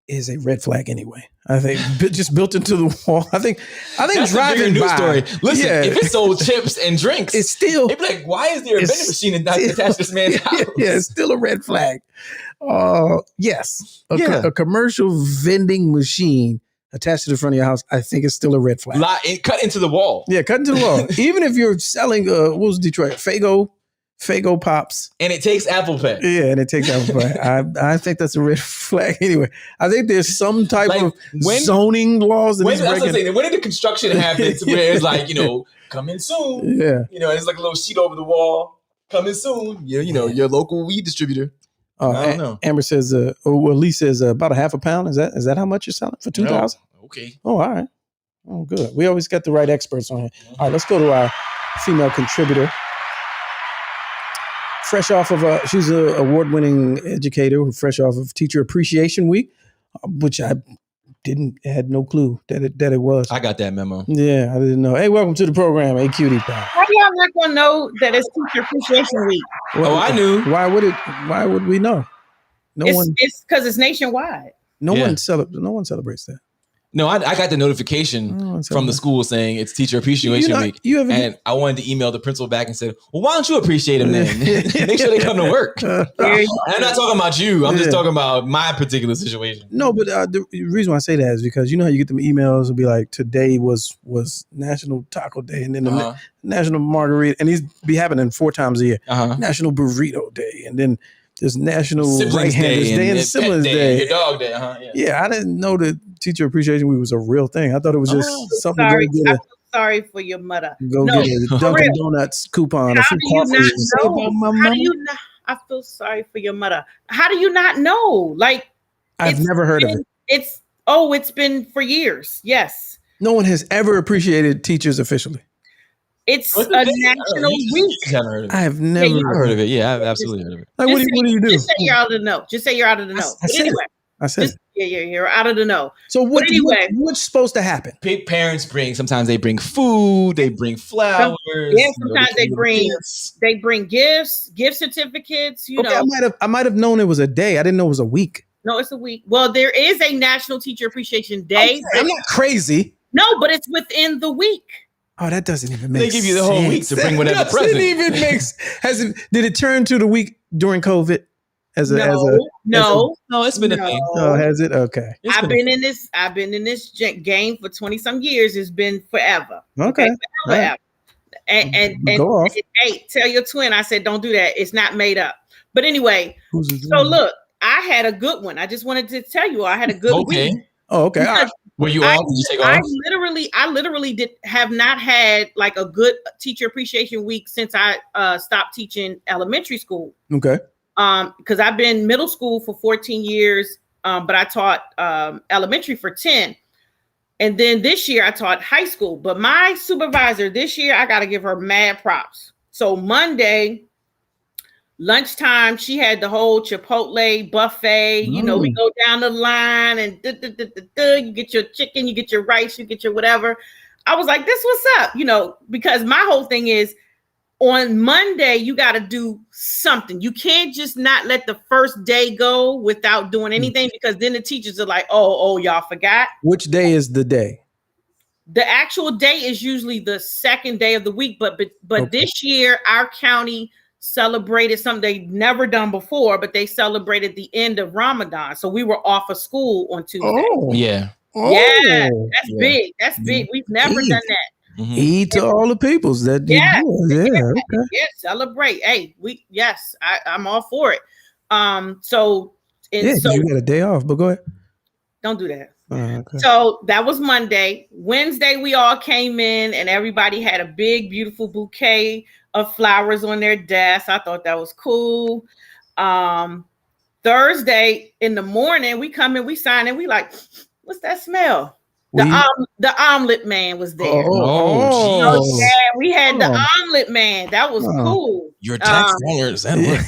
[SPEAKER 3] is a red flag anyway. I think just built into the wall. I think
[SPEAKER 5] that's
[SPEAKER 3] driving
[SPEAKER 5] a news
[SPEAKER 3] by.
[SPEAKER 5] Story. Listen, if it sold chips and drinks,
[SPEAKER 3] it's still.
[SPEAKER 5] They'd be like, "Why is there a vending machine attached to this man's house?"
[SPEAKER 3] Yeah, it's still a red flag. Yes, a commercial vending machine attached to the front of your house. I think it's still a red flag.
[SPEAKER 5] Cut into the wall.
[SPEAKER 3] Yeah, cut into the wall. Even if you're selling, what was Detroit? Fago Pops.
[SPEAKER 5] And it takes Apple Pay.
[SPEAKER 3] Yeah, and it takes Apple Pay. I think that's a red flag anyway. I think there's some type of zoning laws.
[SPEAKER 5] When did the construction happen to where it's like, coming soon?
[SPEAKER 3] Yeah.
[SPEAKER 5] It's like a little sheet over the wall. Coming soon. Your local weed distributor. I don't know.
[SPEAKER 3] Amber says, Lee says about a half a pound. Is that how much you're selling for $2,000?
[SPEAKER 5] No. Okay.
[SPEAKER 3] Oh, all right. Oh, good. We always got the right experts on here. All right, let's go to our female contributor. Fresh off of she's an award-winning educator, fresh off of Teacher Appreciation Week, which I had no clue that it was.
[SPEAKER 5] I got that memo.
[SPEAKER 3] Yeah, I didn't know. Hey, welcome to the program, hey cutie pie.
[SPEAKER 7] How y'all not gonna know that it's Teacher Appreciation Week?
[SPEAKER 5] Well, I knew.
[SPEAKER 3] Why would we know?
[SPEAKER 7] It's because it's nationwide.
[SPEAKER 3] No one celebrates that.
[SPEAKER 5] No, I got the notification from the school saying it's Teacher Appreciation Week. And I wanted to email the principal back and said, well, why don't you appreciate him then? Make sure they come to work. I'm not talking about you. I'm just talking about my particular situation.
[SPEAKER 3] No, but the reason why I say that is because you know how you get them emails and be like, today was National Taco Day and then National Margarita. And these be happening 4 times a year. National Burrito Day. And then there's National
[SPEAKER 5] Siblings
[SPEAKER 3] Day and Siblings Day.
[SPEAKER 5] Your dog day,
[SPEAKER 3] Yeah, I didn't know that Teacher Appreciation Week was a real thing. I thought it was just something
[SPEAKER 7] sorry.
[SPEAKER 3] to go get
[SPEAKER 7] I feel sorry for your mother.
[SPEAKER 3] Get a Dunkin' Donuts coupon.
[SPEAKER 7] How do you not know? I feel sorry for your mother. How do you not know? Like,
[SPEAKER 3] I've never heard of it.
[SPEAKER 7] It's been for years. Yes.
[SPEAKER 3] No one has ever appreciated teachers officially.
[SPEAKER 7] It's a national week.
[SPEAKER 3] I have never
[SPEAKER 5] heard of it. Yeah, I've absolutely heard of it.
[SPEAKER 3] Like, what do you do?
[SPEAKER 7] Just say you're out of the know. But anyway.
[SPEAKER 3] I said
[SPEAKER 7] you're out of the know.
[SPEAKER 3] So what's supposed to happen?
[SPEAKER 5] Parents sometimes they bring food, they bring flowers.
[SPEAKER 7] Yeah, sometimes they bring gifts, gift certificates.
[SPEAKER 3] I might have known it was a day. I didn't know it was a week.
[SPEAKER 7] No, it's a week. Well, there is a National Teacher Appreciation Day.
[SPEAKER 3] Okay, I'm not crazy.
[SPEAKER 7] No, but it's within the week.
[SPEAKER 3] Oh, that doesn't even make sense.
[SPEAKER 5] They give you the whole week to bring whatever present.
[SPEAKER 3] Did it turn to the week during COVID?
[SPEAKER 7] No,
[SPEAKER 5] it's been a thing.
[SPEAKER 3] Oh, has it? Okay.
[SPEAKER 7] I've been in this game for 20 some years. It's been forever.
[SPEAKER 3] Okay.
[SPEAKER 7] Forever. And hey, tell your twin I said don't do that. It's not made up. But anely, so look, I had a good one. I just wanted to tell you I had a good week.
[SPEAKER 3] Oh, okay.
[SPEAKER 5] Were you off? Did you take off?
[SPEAKER 7] I literally have not had like a good teacher appreciation week since I stopped teaching elementary school.
[SPEAKER 3] Okay.
[SPEAKER 7] Because I've been middle school for 14 years, but I taught elementary for 10. And then this year I taught high school. But my supervisor this year, I got to give her mad props. So Monday, lunchtime, she had the whole Chipotle buffet. We go down the line and you get your chicken, you get your rice, you get your whatever. I was like, this what's up, because my whole thing is, on Monday, you got to do something. You can't just not let the first day go without doing anything, because then the teachers are like, oh, y'all forgot.
[SPEAKER 3] Which day is the day?
[SPEAKER 7] The actual day is usually the second day of the week. But okay. This year, our county celebrated something they've never done before, but they celebrated the end of Ramadan. So we were off of school on Tuesday.
[SPEAKER 5] Oh, yeah.
[SPEAKER 7] Yeah, that's big. That's big. We've never done that.
[SPEAKER 3] Mm-hmm. Eat to all the peoples that
[SPEAKER 7] okay. Celebrate. Hey, I'm all for it. So
[SPEAKER 3] you got a day off, but go ahead.
[SPEAKER 7] Don't do that.
[SPEAKER 3] Okay.
[SPEAKER 7] So that was Monday. Wednesday, we all came in and everybody had a big, beautiful bouquet of flowers on their desk. I thought that was cool. Thursday in the morning, we come in, we sign in, we like, what's that smell? The omelet man was there. We had the omelet man. That was cool.
[SPEAKER 5] Your tax dollars that work.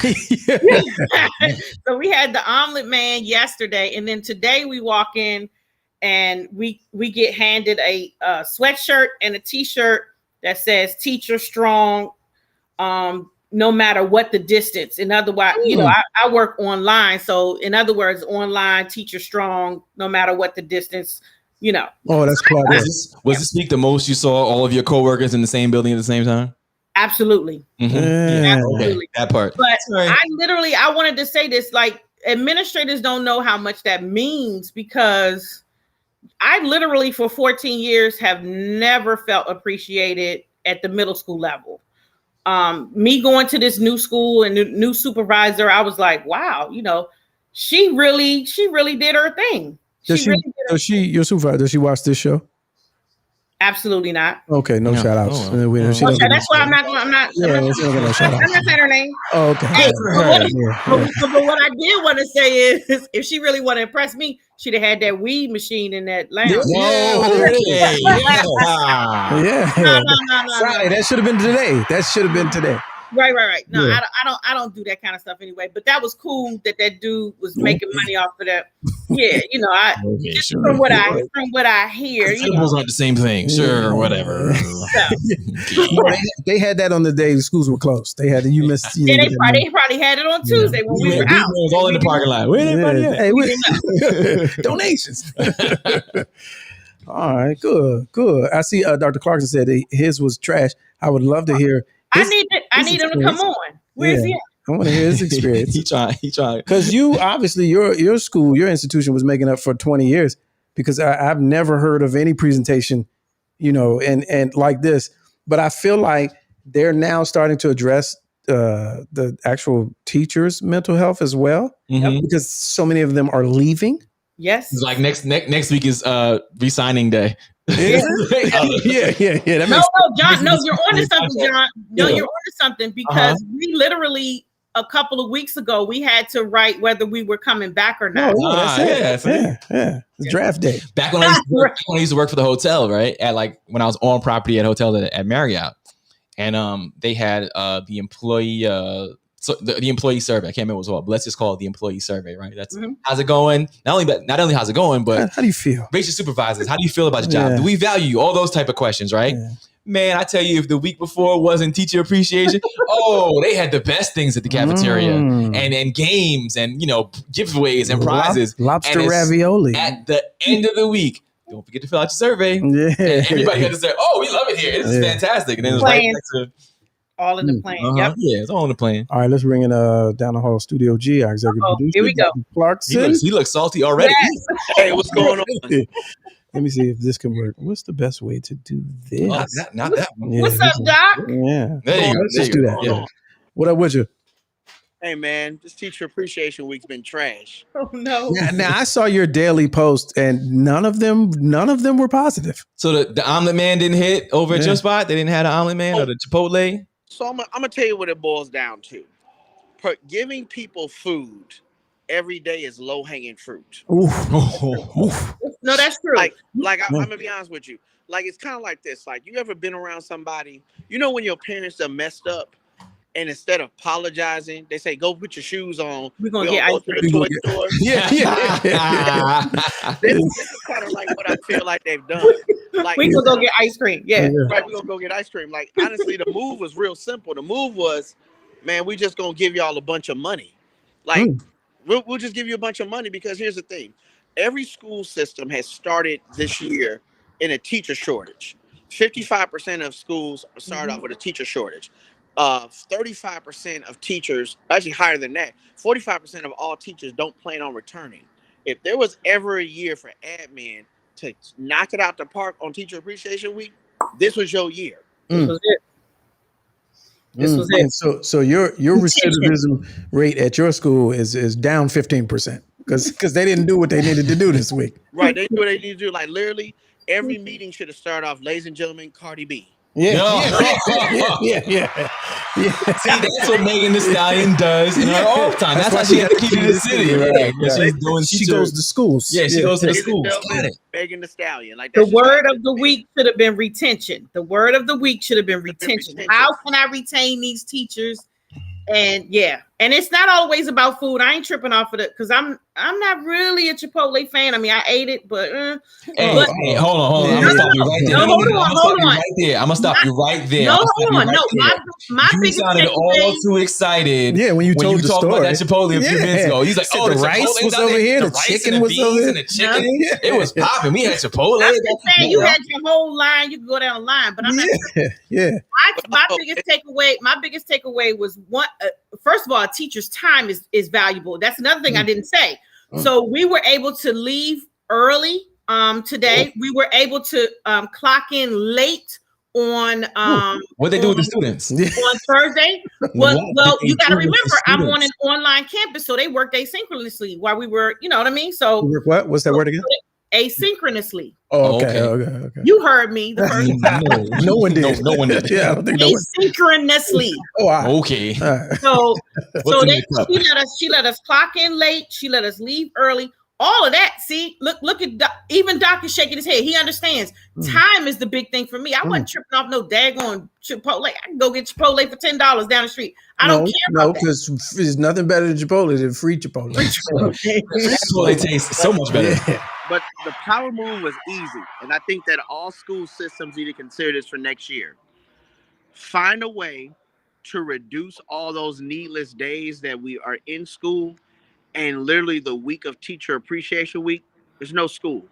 [SPEAKER 7] So we had the omelet man yesterday, and then today we walk in and we get handed a sweatshirt and a t-shirt that says "Teacher Strong," no matter what the distance. In other words, I work online, so in other words, online Teacher Strong, no matter what the distance.
[SPEAKER 3] Oh, that's clever.
[SPEAKER 5] Was this week the most you saw all of your coworkers in the same building at the same time?
[SPEAKER 7] Absolutely.
[SPEAKER 5] Mm-hmm. Yeah, absolutely. Okay, that part.
[SPEAKER 7] But I wanted to say this, like, administrators don't know how much that means, because I literally for 14 years have never felt appreciated at the middle school level. Me going to this new school and new supervisor, I was like, wow, she really did her thing.
[SPEAKER 3] Does your supervisor, does she watch this show?
[SPEAKER 7] Absolutely not.
[SPEAKER 3] Okay, no shout outs.
[SPEAKER 7] That's why I'm not saying her name.
[SPEAKER 3] Oh, okay.
[SPEAKER 7] Hey, but what I did want to say is, if she really want to impress me, she'd have had that weed machine in that lounge. No.
[SPEAKER 3] Friday, that should have been today.
[SPEAKER 7] Right. No, yeah. I don't do that kind of stuff anyway. But that was cool that dude was making money off of that. Yeah, from what I hear,
[SPEAKER 5] symbols aren't the same thing. Sure, whatever.
[SPEAKER 3] They had that on the day the schools were closed. They had it. You missed.
[SPEAKER 7] They probably had it on Tuesday when we were out.
[SPEAKER 5] It was all in the parking lot. Where anybody at?
[SPEAKER 3] Hey, donations. All right, good. I see. Dr. Clarkson said his was trash. I would love to hear.
[SPEAKER 7] I need him to come on. Where is he at?
[SPEAKER 3] I want to hear his experience.
[SPEAKER 5] He tried.
[SPEAKER 3] Because you obviously your school, your institution was making up for 20 years. Because I've never heard of any presentation, and like this. But I feel like they're now starting to address the actual teachers' mental health as well, because so many of them are leaving.
[SPEAKER 7] Yes.
[SPEAKER 5] It's like next week is resigning day.
[SPEAKER 3] Yeah.
[SPEAKER 7] John. No, you're onto something, John. No, you're onto something, because we literally a couple of weeks ago we had to write whether we were coming back or not.
[SPEAKER 3] The draft day.
[SPEAKER 5] Back when I used to work for the hotel, right? At when I was on property at hotels at Marriott, and they had the employee So the employee survey. I can't remember what it was called, but let's just call it the employee survey, right? That's how's it going? Not only how's it going, but
[SPEAKER 3] how do you feel?
[SPEAKER 5] Rate your supervisors. How do you feel about your job? Do we value you? All those type of questions, right? Yeah. Man, I tell you, if the week before wasn't teacher appreciation, they had the best things at the cafeteria and games and giveaways and prizes.
[SPEAKER 3] Lobster ravioli.
[SPEAKER 5] At the end of the week, don't forget to fill out your survey. Yeah. And everybody had to say, we love it here. This is fantastic. And then it was right back to
[SPEAKER 7] all in the plan. Yep.
[SPEAKER 5] Yeah, it's all in the plan.
[SPEAKER 3] All right, let's bring in down the hall Studio G, our executive producer.
[SPEAKER 7] Here we go.
[SPEAKER 3] Clarkson.
[SPEAKER 5] He looks salty already.
[SPEAKER 7] Yes.
[SPEAKER 4] Hey, what's going on?
[SPEAKER 3] Let me see if this can work. What's the best way to do this?
[SPEAKER 5] Not that one.
[SPEAKER 3] Yeah,
[SPEAKER 7] what's up, Doc?
[SPEAKER 3] Yeah.
[SPEAKER 5] There you go.
[SPEAKER 3] Let's do that. Yeah. What up with you?
[SPEAKER 8] Hey man, this Teacher Appreciation Week's been trash.
[SPEAKER 7] Oh no.
[SPEAKER 3] Now I saw your daily post and none of them were positive.
[SPEAKER 5] So the omelet man didn't hit over at your spot? They didn't have the omelet man or the Chipotle?
[SPEAKER 8] So I'm gonna tell you what it boils down to. Giving people food every day is low hanging fruit.
[SPEAKER 3] Oof.
[SPEAKER 7] No, that's true.
[SPEAKER 8] Like I'm gonna be honest with you. Like it's kind of like this. Like you ever been around somebody? You know when your parents are messed up, and instead of apologizing, they say, "Go put your shoes on.
[SPEAKER 7] We're gonna get
[SPEAKER 8] go to the toy store." This is kind of like what I feel like they've done. Like
[SPEAKER 7] we gonna go get ice cream. Yeah.
[SPEAKER 8] Right, we're gonna go get ice cream. Like honestly, the move was real simple. The move was, man, we just gonna give y'all a bunch of money. Like we'll just give you a bunch of money because here's the thing. Every school system has started this year in a teacher shortage. 55% of schools started off with a teacher shortage. 35% of teachers, actually higher than that, 45% of all teachers don't plan on returning. If there was ever a year for admin to knock it out the park on Teacher Appreciation Week, this was your year.
[SPEAKER 7] This was it. This was it.
[SPEAKER 3] So your recidivism rate at your school is down 15% because they didn't do what they needed to do this week.
[SPEAKER 8] Right, they do what they need to do. Like literally, every meeting should have started off, ladies and gentlemen, Cardi B.
[SPEAKER 3] Yeah.
[SPEAKER 5] See, that's what Megan Thee Stallion does in her off time. That's why she has to keep in the city, right?
[SPEAKER 3] She goes to schools.
[SPEAKER 5] Yeah, she goes to the schools.
[SPEAKER 8] Megan Thee Stallion. Like
[SPEAKER 7] the word of the week should have been retention. The word of the week should have been retention. How can I retain these teachers? And it's not always about food. I ain't tripping off of it because I'm not really a Chipotle fan. I mean, I ate it, but
[SPEAKER 5] hey, hold on. I'm gonna stop you right there.
[SPEAKER 7] No, hold on.
[SPEAKER 5] I'm gonna stop you right there.
[SPEAKER 7] No, hold on. No, my
[SPEAKER 5] you
[SPEAKER 7] biggest
[SPEAKER 5] sounded all too excited.
[SPEAKER 3] Yeah, when you told the
[SPEAKER 5] talked
[SPEAKER 3] story
[SPEAKER 5] about that Chipotle a few minutes ago. He's like,
[SPEAKER 3] the rice was over here, the chicken was over here,
[SPEAKER 5] and the chicken. It was popping. We had Chipotle.
[SPEAKER 7] I'm just saying you had your whole line. You could go down the line, but I'm not. My biggest takeaway was one. First of all, a teacher's time is valuable. That's another thing I didn't say. So we were able to leave early today. We were able to clock in late on
[SPEAKER 5] what they do with the students
[SPEAKER 7] on Thursday. Well, you got to remember, I'm on an online campus, so they worked asynchronously while we were, you know what I mean? So
[SPEAKER 3] what? What's that word again?
[SPEAKER 7] Asynchronously.
[SPEAKER 3] Oh, okay.
[SPEAKER 7] You heard me the first time.
[SPEAKER 3] No one did.
[SPEAKER 5] No one did.
[SPEAKER 3] Yeah, I don't think
[SPEAKER 7] asynchronously.
[SPEAKER 3] Oh, wow.
[SPEAKER 5] Okay.
[SPEAKER 7] So she let us clock in late. She let us leave early. All of that. See, look at even Doc is shaking his head. He understands. Time is the big thing for me. I wasn't tripping off no daggone Chipotle. I can go get Chipotle for $10 down the street. I don't care about that.
[SPEAKER 3] Because there's nothing better than Chipotle than free Chipotle.
[SPEAKER 5] Chipotle tastes so much better.
[SPEAKER 3] Yeah.
[SPEAKER 8] But the power move was easy, and I think that all school systems need to consider this for next year. Find a way to reduce all those needless days that we are in school, and literally the week of Teacher Appreciation Week, there's no school.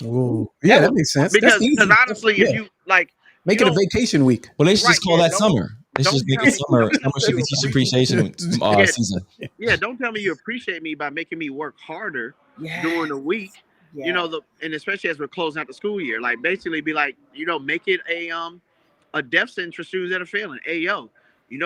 [SPEAKER 3] Ooh. Yeah, that makes sense.
[SPEAKER 8] Because honestly, if you like,
[SPEAKER 3] make it a vacation week.
[SPEAKER 5] Well, they should just call that summer. They should just make it summer. Summer should be Teacher Appreciation season.
[SPEAKER 8] Yeah, don't tell me you appreciate me by making me work harder during the week. Yeah. You know, and especially as we're closing out the school year, like basically be like, make it a death sentence for students that are failing. Hey, yo,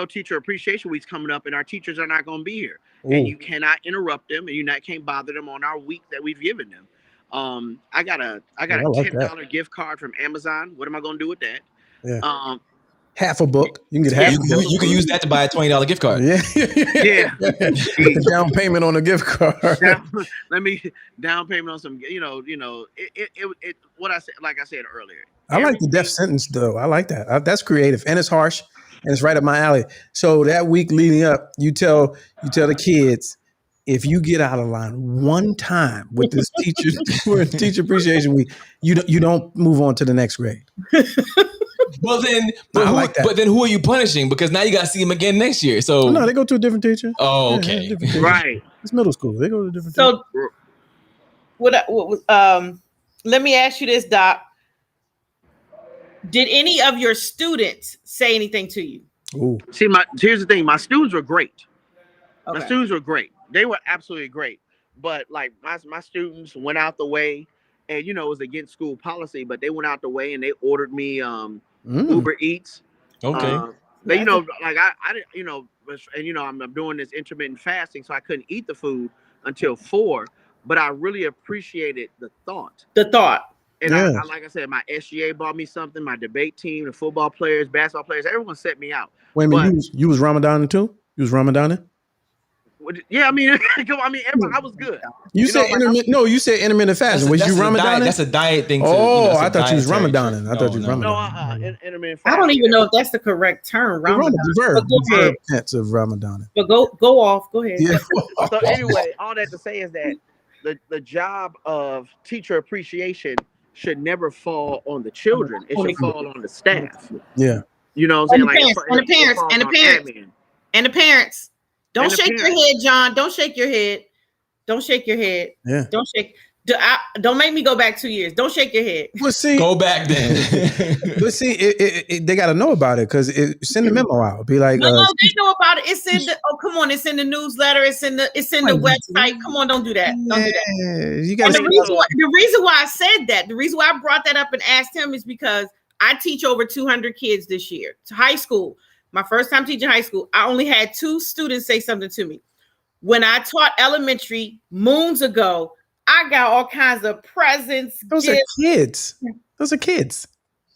[SPEAKER 8] Teacher Appreciation Week's coming up, and our teachers are not going to be here, and you cannot interrupt them, and can't bother them on our week that we've given them. I got a $10 gift card from Amazon. What am I going to do with that?
[SPEAKER 3] Yeah. Half a book. You can get half.
[SPEAKER 5] You can use that to buy a $20 gift card.
[SPEAKER 3] Yeah.
[SPEAKER 8] Put
[SPEAKER 3] the down payment on a gift card.
[SPEAKER 8] Let me down payment on some. What I said, like I said earlier.
[SPEAKER 3] I like the death sentence though. I like that. That's creative and it's harsh. and it's right up my alley. So that week leading up, you tell the kids, if you get out of line one time with this teacher appreciation week, you don't move on to the next grade.
[SPEAKER 5] Well then, but then who are you punishing? Because now you got to see them again next year. So
[SPEAKER 3] no, they go to a different teacher.
[SPEAKER 5] Oh, okay,
[SPEAKER 8] right.
[SPEAKER 3] It's middle school. They go to a different.
[SPEAKER 7] So, let me ask you this, Doc. Did any of your students say anything to you?
[SPEAKER 3] Ooh.
[SPEAKER 8] See, here's the thing. My students were great.
[SPEAKER 7] Okay.
[SPEAKER 8] My students were great. They were absolutely great. But like my students went out the way, and it was against school policy, but they went out the way and they ordered me Uber Eats.
[SPEAKER 5] Okay.
[SPEAKER 8] They like I and I'm doing this intermittent fasting, so I couldn't eat the food until 4. But I really appreciated the thought. And I, like I said, my SGA bought me something. My debate team, the football players, basketball players, everyone set me out.
[SPEAKER 3] Wait a minute, you was Ramadaning too? You was Ramadaning?
[SPEAKER 8] Yeah, I mean, I was good.
[SPEAKER 3] You said intermittent. No, you said intermittent fasting. Was you Ramadaning?
[SPEAKER 5] That's a diet thing.
[SPEAKER 3] Oh, I thought you was Ramadaning. I thought you was Ramadaning.
[SPEAKER 8] No, intermittent fasting.
[SPEAKER 7] I don't even know if that's the correct term. Ramadan.
[SPEAKER 3] The verb tense of Ramadaning.
[SPEAKER 7] But go off. Go ahead.
[SPEAKER 3] Yeah.
[SPEAKER 8] So anyway, all that to say is that the job of teacher appreciation should never fall on the children. It should fall on the staff.
[SPEAKER 3] Yeah.
[SPEAKER 8] You know what I'm saying?
[SPEAKER 7] And the parents. Don't shake your head, John. Don't shake your head.
[SPEAKER 3] Yeah.
[SPEAKER 7] Don't make me go back 2 years. Don't shake your head.
[SPEAKER 3] Well, see,
[SPEAKER 5] go back then.
[SPEAKER 3] But see, they got to know about it because send a memo out. Be like,
[SPEAKER 7] no, they know about it. It's in the come on. It's in the newsletter. It's in the website. Come on, don't do that. Don't do that.
[SPEAKER 3] You got
[SPEAKER 7] the reason why I said that, the reason why I brought that up and asked him is because I teach over 200 kids this year to high school. My first time teaching high school, I only had 2 students say something to me. When I taught elementary moons ago, I got all kinds of presents.
[SPEAKER 3] Those are kids.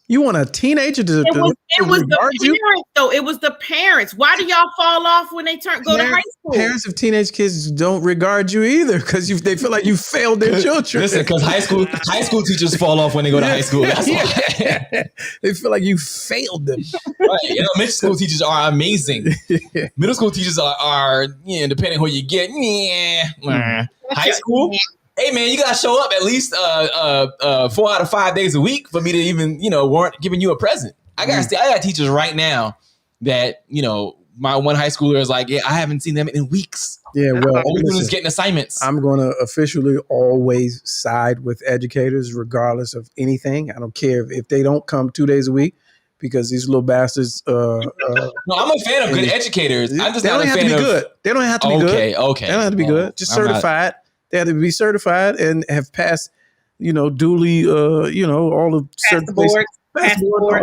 [SPEAKER 3] You want a teenager to
[SPEAKER 7] it was the parents,
[SPEAKER 3] you?
[SPEAKER 7] though. It was the parents. Why do y'all fall off when they go to high school?
[SPEAKER 3] Parents of teenage kids don't regard you either because they feel like you failed their children.
[SPEAKER 5] Listen, because high school teachers fall off when they go to high school. That's why.
[SPEAKER 3] They feel like you failed them.
[SPEAKER 5] Right. Middle school teachers are amazing. Middle school teachers are depending who you get. High school. Hey man, you gotta show up at least 4 out of 5 days a week for me to even warrant giving you a present. I got teachers right now that my one high schooler is like, I haven't seen them in weeks.
[SPEAKER 3] Yeah, well,
[SPEAKER 5] all we're doing is getting assignments.
[SPEAKER 3] I'm going to officially always side with educators, regardless of anything. I don't care if they don't come 2 days a week because these little bastards.
[SPEAKER 5] No, I'm a fan of good educators. I'm just not a fan of
[SPEAKER 3] good. They don't have to be good.
[SPEAKER 5] Okay.
[SPEAKER 3] They don't have to be good. Just certified. They have to be certified and have passed, duly, all the certifications. Passport.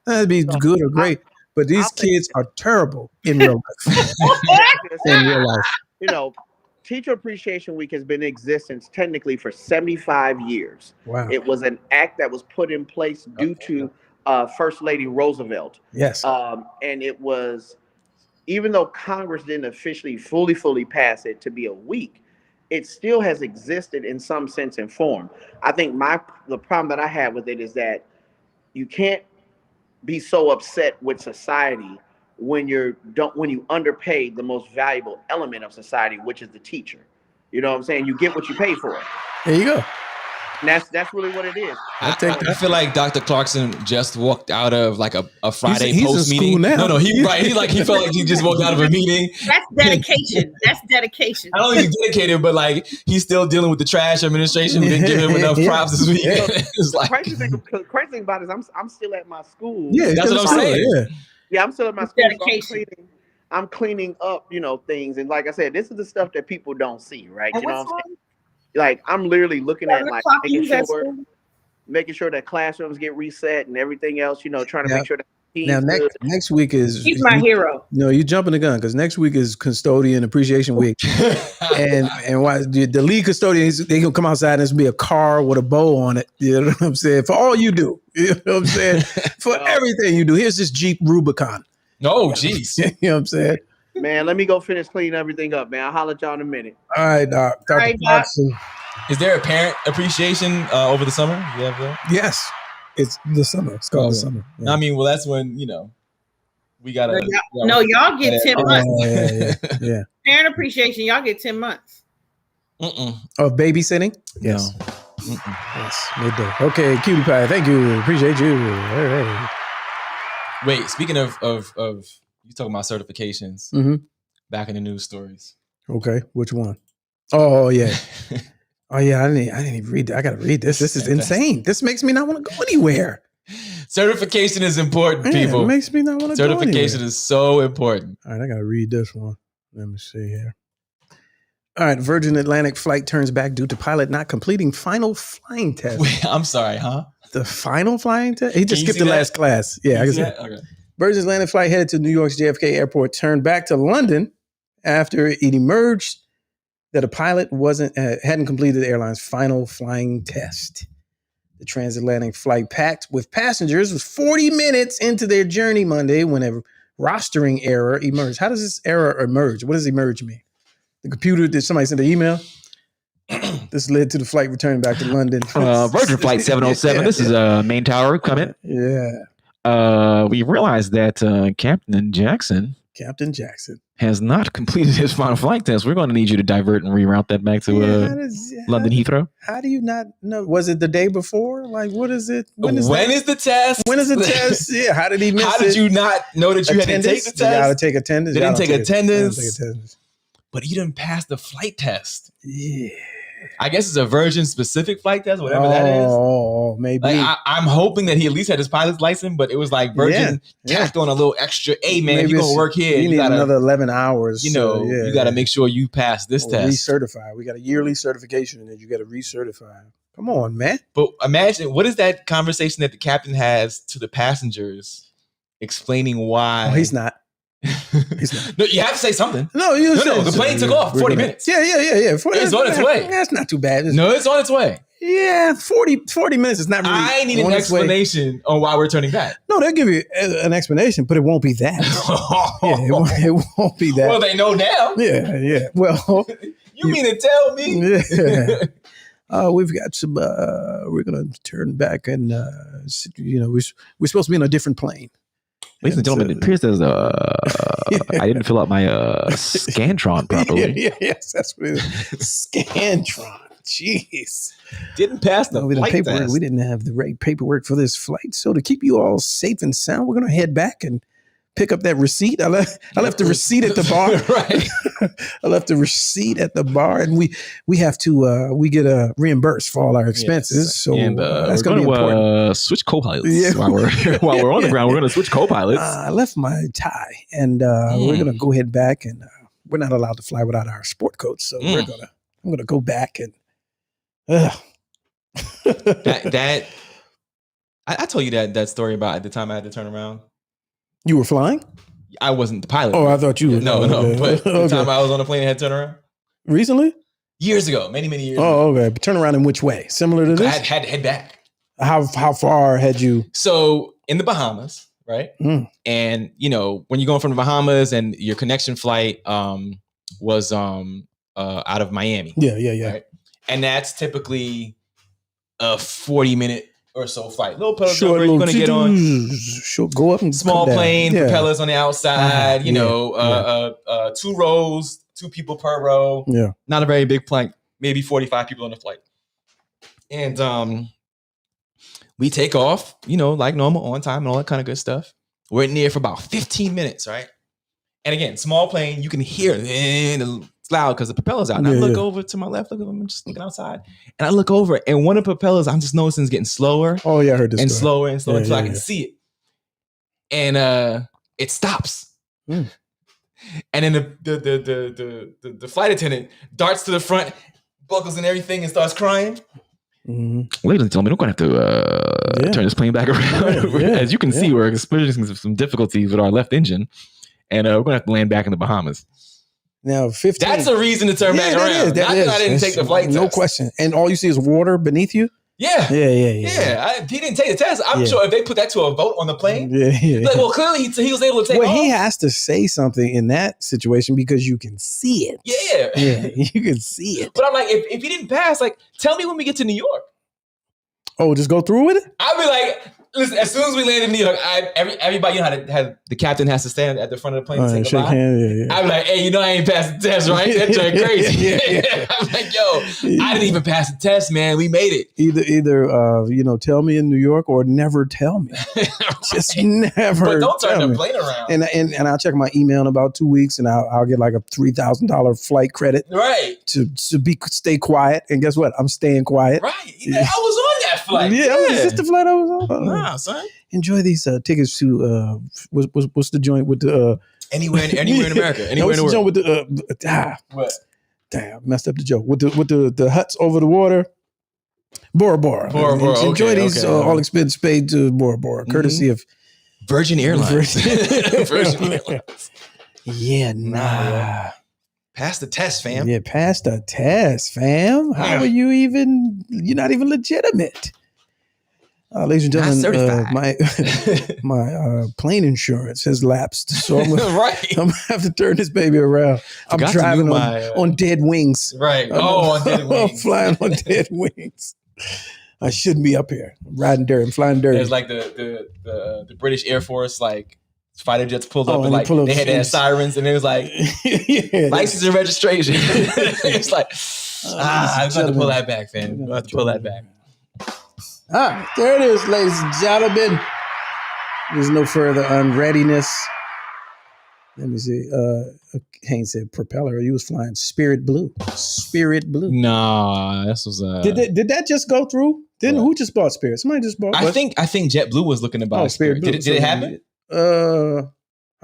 [SPEAKER 3] That'd be good or great. But these kids are terrible in real life.
[SPEAKER 8] Teacher Appreciation Week has been in existence technically for 75 years.
[SPEAKER 3] Wow.
[SPEAKER 8] It was an act that was put in place due to First Lady Roosevelt.
[SPEAKER 3] Yes.
[SPEAKER 8] And it was, even though Congress didn't officially fully pass it to be a week, it still has existed in some sense and form. I think the problem that I have with it is that you can't be so upset with society when you underpay the most valuable element of society, which is the teacher. You know what I'm saying? You get what you pay for.
[SPEAKER 3] There you go.
[SPEAKER 8] And that's really what it is.
[SPEAKER 5] I feel like Dr. Clarkson just walked out of like a Friday
[SPEAKER 3] he's
[SPEAKER 5] post meeting.
[SPEAKER 3] No,
[SPEAKER 5] he felt like he just walked out of a meeting.
[SPEAKER 7] That's dedication. That's dedication.
[SPEAKER 5] I don't think he's dedicated, but like he's still dealing with the trash administration. Didn't give him enough props this week. It's like
[SPEAKER 8] crazy thing about it is I'm still at my school.
[SPEAKER 3] Yeah,
[SPEAKER 5] that's what I'm saying.
[SPEAKER 8] Yeah, I'm still at my school. Dedication. So I'm cleaning up, things, and like I said, this is the stuff that people don't see, right? You know what I'm saying? Like I'm literally looking at like making sure that classrooms get reset and everything else, trying to make sure that
[SPEAKER 3] now next week is
[SPEAKER 7] he's my hero.
[SPEAKER 3] No, you're jumping the gun because next week is Custodian Appreciation Week. and why the lead custodians, they gonna come outside and it's be a car with a bow on it. You know what I'm saying? For all you do. You know what I'm saying? For everything you do. Here's this Jeep Rubicon.
[SPEAKER 5] Oh, jeez.
[SPEAKER 3] You know what I'm saying?
[SPEAKER 8] Man, let me go finish cleaning everything up, man. I'll holler at y'all in a minute.
[SPEAKER 3] All right, Doc. Dr. Clarkson.
[SPEAKER 5] Is there a parent appreciation over the summer?
[SPEAKER 3] Yes. It's the summer. It's called the summer.
[SPEAKER 5] Yeah. I mean, well, that's when, We gotta.
[SPEAKER 7] No, y'all get 10 months.
[SPEAKER 3] Yeah.
[SPEAKER 7] Parent appreciation, y'all get 10 months.
[SPEAKER 3] Of babysitting? Yes.
[SPEAKER 5] No.
[SPEAKER 3] Yes. Midday. Okay, Cutie Pie. Thank you. Appreciate you. All right.
[SPEAKER 5] Wait, speaking of you talking about certifications.
[SPEAKER 3] Mm-hmm.
[SPEAKER 5] Back in the news stories.
[SPEAKER 3] Okay, which one? Oh yeah. Oh yeah, I didn't even read that. I gotta read this. This is insane. This makes me not want to go anywhere.
[SPEAKER 5] Certification is important, people.
[SPEAKER 3] It makes me not want to go anywhere.
[SPEAKER 5] Certification is so important.
[SPEAKER 3] All right, I gotta read this one. Let me see here. All right, Virgin Atlantic flight turns back due to pilot not completing final flying test.
[SPEAKER 5] Wait, I'm sorry, huh?
[SPEAKER 3] The final flying test? He just skipped the last class. Yeah, I can see that.
[SPEAKER 5] Okay.
[SPEAKER 3] Virgin Atlantic flight headed to New York's JFK Airport turned back to London after it emerged that a pilot hadn't completed the airline's final flying test. The transatlantic flight packed with passengers was 40 minutes into their journey Monday when a rostering error emerged. How does this error emerge? What does emerge mean? The computer, did somebody send an email? This led to the flight returning back to London.
[SPEAKER 9] Virgin Flight 707, this is main tower, come in.
[SPEAKER 3] Yeah.
[SPEAKER 9] We realized that Captain Jackson has not completed his final flight test. We're going to need you to divert and reroute that back to London Heathrow.
[SPEAKER 3] How do you not know? Was it the day before? Like, what is it?
[SPEAKER 5] When is the test?
[SPEAKER 3] When is the test? Yeah. How did he miss it?
[SPEAKER 5] How did you not know that you had to take the test?
[SPEAKER 3] You got to take attendance.
[SPEAKER 5] They didn't take attendance. But he didn't pass the flight test.
[SPEAKER 3] Yeah.
[SPEAKER 5] I guess it's a Virgin specific flight test, whatever that is.
[SPEAKER 3] Oh, maybe.
[SPEAKER 5] Like, I'm hoping that he at least had his pilot's license, but it was like Virgin tacked on a little extra. Hey, man, maybe you're going to work here.
[SPEAKER 3] You need another 11 hours.
[SPEAKER 5] You know, you got to make sure you pass this test.
[SPEAKER 3] Recertify. We got a yearly certification and then you got to recertify. Come on, man.
[SPEAKER 5] But imagine, what is that conversation that the captain has to the passengers explaining why?
[SPEAKER 3] Oh, he's not.
[SPEAKER 5] No, you have to say something.
[SPEAKER 3] No,
[SPEAKER 5] the plane took off 40 minutes.
[SPEAKER 3] Yeah.
[SPEAKER 5] It's on its way.
[SPEAKER 3] That's not too bad.
[SPEAKER 5] No, it's on its way.
[SPEAKER 3] Yeah, 40 minutes is not really.
[SPEAKER 5] I need an explanation on why we're turning back.
[SPEAKER 3] No, they'll give you an explanation, but it won't be that. It won't be that.
[SPEAKER 5] Well, they know now.
[SPEAKER 3] Yeah. Well,
[SPEAKER 5] you mean to tell me?
[SPEAKER 3] Yeah. We've got some. We're gonna turn back, and we're supposed to be on a different plane.
[SPEAKER 9] Ladies and gentlemen, it appears as I didn't fill out my Scantron properly.
[SPEAKER 3] Yes, that's what it is. Scantron. Jeez.
[SPEAKER 5] Didn't pass the flight
[SPEAKER 3] paperwork.
[SPEAKER 5] test.
[SPEAKER 3] We didn't have the right paperwork for this flight. So to keep you all safe and sound, we're going to head back and pick up that receipt. I left the receipt at the bar.
[SPEAKER 5] Right.
[SPEAKER 3] I left the receipt at the bar, and we have to we get reimbursed for all our expenses. Yes. So that's going to be important.
[SPEAKER 9] Switch co-pilots while we're on the ground. We're going to switch co-pilots.
[SPEAKER 3] I left my tie, and we're going to go head back, and we're not allowed to fly without our sport coats. So I'm going to go back and.
[SPEAKER 5] I told you that story about at the time I had to turn around.
[SPEAKER 3] You were flying?
[SPEAKER 5] I wasn't the pilot.
[SPEAKER 3] Oh, I thought you were.
[SPEAKER 5] No. But the time I was on the plane and had to turn around.
[SPEAKER 3] Recently?
[SPEAKER 5] Years ago. Many years ago.
[SPEAKER 3] Oh, okay. But turn around in which way? Similar to this?
[SPEAKER 5] I had to head back.
[SPEAKER 3] How far had you?
[SPEAKER 5] So in the Bahamas, right? And, when you're going from the Bahamas and your connection flight was out of Miami.
[SPEAKER 3] Yeah.
[SPEAKER 5] Right? And that's typically a 40-minute or so flight. Little pedal
[SPEAKER 3] jumper
[SPEAKER 5] you're going to get on.
[SPEAKER 3] Go up and
[SPEAKER 5] small plane, propellers on the outside, 2 rows, 2 people per row.
[SPEAKER 3] Yeah.
[SPEAKER 5] Not a very big flight, maybe 45 people on the flight. And we take off, like normal, on time and all that kind of good stuff. We're in the air for about 15 minutes, right? And again, small plane, you can hear it's loud because the propeller's out. And I look over to my left, I'm just looking outside. And I look over, and one of the propellers, I'm just noticing is getting slower.
[SPEAKER 3] Oh, yeah, I heard this.
[SPEAKER 5] And slower until I can see it. And it stops. And then the flight attendant darts to the front, buckles and everything, and starts crying.
[SPEAKER 9] Mm-hmm. Ladies and gentlemen, we're going to have to turn this plane back around. As you can see, we're experiencing some difficulties with our left engine. And we're going to have to land back in the Bahamas.
[SPEAKER 3] Now, 15.
[SPEAKER 5] That's a reason to turn back around. Not that I didn't take the flight test.
[SPEAKER 3] No question. And all you see is water beneath you?
[SPEAKER 5] Yeah.
[SPEAKER 3] Yeah.
[SPEAKER 5] He didn't take the test. I'm sure if they put that to a vote on the plane, like, well, clearly he was able to take off.
[SPEAKER 3] He has to say something in that situation because you can see it. Yeah, you can see it.
[SPEAKER 5] But I'm like, if he didn't pass, like, tell me when we get to New York.
[SPEAKER 3] Oh, just go through with it?
[SPEAKER 5] I'd be like, Listen, as soon as we landed in New York, everybody, you know how the captain has to stand at the front of the plane and say goodbye. I'm like, hey, you know I ain't passed the test, right? That's crazy. I'm like, yo, I didn't even pass the test, man. We made it.
[SPEAKER 3] Either tell me in New York or never tell me. Just never.
[SPEAKER 5] But don't turn the plane around.
[SPEAKER 3] And I'll check my email in about 2 weeks, and I'll get like a $3,000 flight credit.
[SPEAKER 5] Right.
[SPEAKER 3] To stay quiet, and guess what? I'm staying quiet.
[SPEAKER 5] Right. I was on that flight.
[SPEAKER 3] Yeah. Was this the flight I was on?
[SPEAKER 5] Nah, son.
[SPEAKER 3] Enjoy these tickets to what's the joint with the
[SPEAKER 5] anywhere in America, anywhere in the world.
[SPEAKER 3] Joint with the
[SPEAKER 5] what?
[SPEAKER 3] Damn, messed up the joke with the huts over the water. Bora Bora. Enjoy these all expense paid to Bora Bora, courtesy of
[SPEAKER 5] Virgin Airlines.
[SPEAKER 3] Virgin Airlines. Yeah, nah.
[SPEAKER 5] Pass the test, fam.
[SPEAKER 3] Yeah, pass the test, fam. How are you even? You're not even legitimate. Ladies and gentlemen, my plane insurance has lapsed, so I'm gonna have to turn this baby around. I'm driving on dead wings.
[SPEAKER 5] Right. On dead wings.
[SPEAKER 3] I'm flying on dead wings. I shouldn't be up here. I'm riding dirt. I'm flying dirt.
[SPEAKER 5] There's like the British Air Force, like fighter jets pulled up and like they had their sirens, and it was like license and registration. It's like I'm going to pull that back, fam. I'm going to pull that back.
[SPEAKER 3] All right, there it is, ladies and gentlemen. There's no further unreadiness. Let me see. Haynes said propeller. You was flying Spirit Blue. Spirit Blue.
[SPEAKER 5] Nah, this was
[SPEAKER 3] Did that just go through? Who just bought Spirit? Somebody just bought.
[SPEAKER 5] I think JetBlue was looking to buy Spirit. Blue. Did it happen?
[SPEAKER 3] I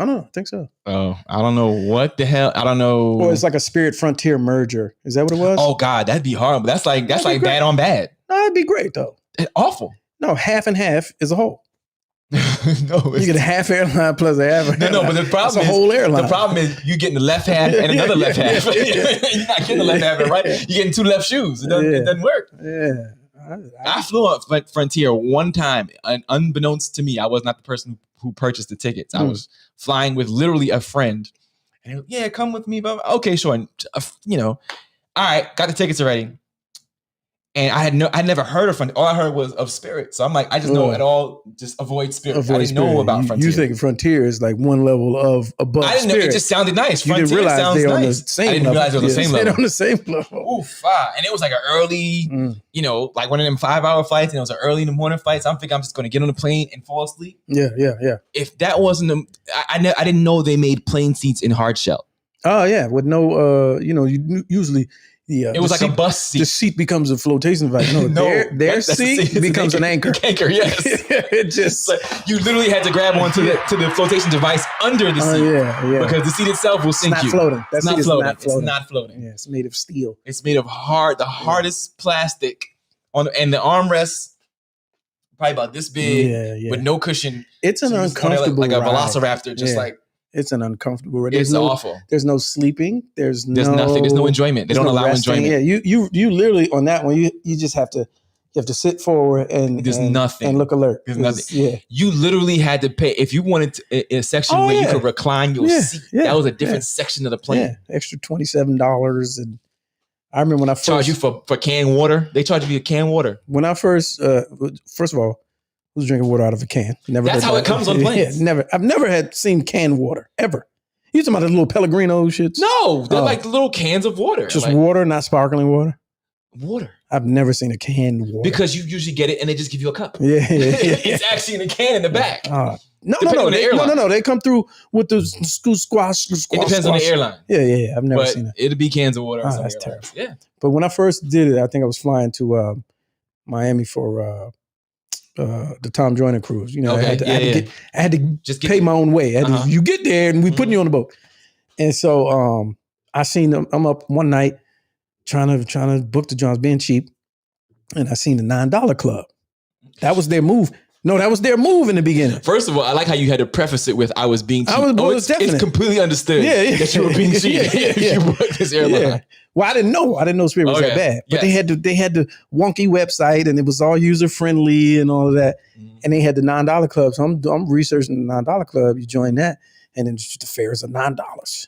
[SPEAKER 3] don't know. I think so.
[SPEAKER 5] Oh, I don't know what the hell. I don't know.
[SPEAKER 3] Or it's like a Spirit Frontier merger. Is that what it was?
[SPEAKER 5] Oh God, that'd be horrible. That's like bad on bad.
[SPEAKER 3] No, that'd be great though.
[SPEAKER 5] Awful.
[SPEAKER 3] No, half and half is a whole.
[SPEAKER 5] No,
[SPEAKER 3] you get a half airline plus a half.
[SPEAKER 5] No, but the problem is
[SPEAKER 3] a whole airline.
[SPEAKER 5] The problem is you getting the left half and another left half. You're not getting the left half, right? You're getting two left shoes. It doesn't work.
[SPEAKER 3] Yeah.
[SPEAKER 5] I flew on Frontier one time, and unbeknownst to me, I was not the person who purchased the tickets. I was flying with literally a friend. And he was, yeah, come with me. But okay, sure. And, all right, got the tickets already. And I'd never heard of Frontier. All I heard was of Spirit. So I'm like, I just know at all, just avoid Spirit. I didn't know about Frontier.
[SPEAKER 3] You think Frontier is like one level above
[SPEAKER 5] I didn't
[SPEAKER 3] Spirit.
[SPEAKER 5] know, it just sounded nice.
[SPEAKER 3] You didn't realize they're on the same level.
[SPEAKER 5] I didn't realize they were on the same level.
[SPEAKER 3] They're on the same level.
[SPEAKER 5] Oof, and it was like an early, like one of them 5-hour flights, and it was an early in the morning flight. So I'm thinking I'm just going to get on the plane and fall asleep.
[SPEAKER 3] Yeah.
[SPEAKER 5] If that wasn't, I didn't know they made plane seats in hard shell.
[SPEAKER 3] Oh, yeah. With no, usually...
[SPEAKER 5] it was like a bus seat.
[SPEAKER 3] The seat becomes a flotation device. No, their seat becomes an anchor.
[SPEAKER 5] Anchor, yes.
[SPEAKER 3] It just
[SPEAKER 5] you literally had to grab onto the flotation device under the seat.
[SPEAKER 3] Yeah.
[SPEAKER 5] Because the seat itself will sink you.
[SPEAKER 3] Floating.
[SPEAKER 5] It's not floating. It's not floating.
[SPEAKER 3] Yeah, it's made of steel.
[SPEAKER 5] It's made of the hardest plastic and the armrest probably about this big with no cushion.
[SPEAKER 3] It's an uncomfortable
[SPEAKER 5] like a
[SPEAKER 3] ride.
[SPEAKER 5] Velociraptor, just like.
[SPEAKER 3] It's an uncomfortable ride.
[SPEAKER 5] It's awful.
[SPEAKER 3] There's no sleeping. There's
[SPEAKER 5] nothing. There's no enjoyment. They don't allow enjoyment.
[SPEAKER 3] Yeah, you literally on that one. You just have to sit forward and
[SPEAKER 5] nothing
[SPEAKER 3] and look alert.
[SPEAKER 5] There's nothing. Yeah, you literally had to pay if you wanted a section where you could recline your seat. Yeah, that was a different section of the plane.
[SPEAKER 3] Yeah, extra $27 and. I remember when I first
[SPEAKER 5] charge you for canned water. They charge you for canned water.
[SPEAKER 3] When I first of all. Who's drinking water out of a can?
[SPEAKER 5] That's how it comes on planes.
[SPEAKER 3] Yeah, never. I've never seen canned water ever. You talking about the little Pellegrino shits?
[SPEAKER 5] No, they're like little cans of water.
[SPEAKER 3] Just water, not sparkling water.
[SPEAKER 5] Water.
[SPEAKER 3] I've never seen a canned water
[SPEAKER 5] because you usually get it and they just give you a cup.
[SPEAKER 3] Yeah.
[SPEAKER 5] It's actually in a can in the back.
[SPEAKER 3] No. They come through with the squash.
[SPEAKER 5] It depends on the airline.
[SPEAKER 3] Yeah. I've never seen it.
[SPEAKER 5] It'll be cans of water.
[SPEAKER 3] That's terrible.
[SPEAKER 5] Yeah.
[SPEAKER 3] But when I first did it, I think I was flying to Miami for. The Tom Joyner cruise, I had to just pay my own way. You get there and we putting you on the boat. And so I seen them. I'm up one night trying to book the Johns, being cheap, and I seen the $9 club. That was their move. No, that was their move in the beginning.
[SPEAKER 5] First of all, I like how you had to preface it with "I was being cheap." It's completely understood that you were being cheap. You booked this airline.
[SPEAKER 3] Yeah. Well, I didn't know Spirit was that bad, but they had the wonky website, and it was all user friendly and all of that. And they had the $9 club, so I'm researching the $9 club. You join that, and then the fares are $9,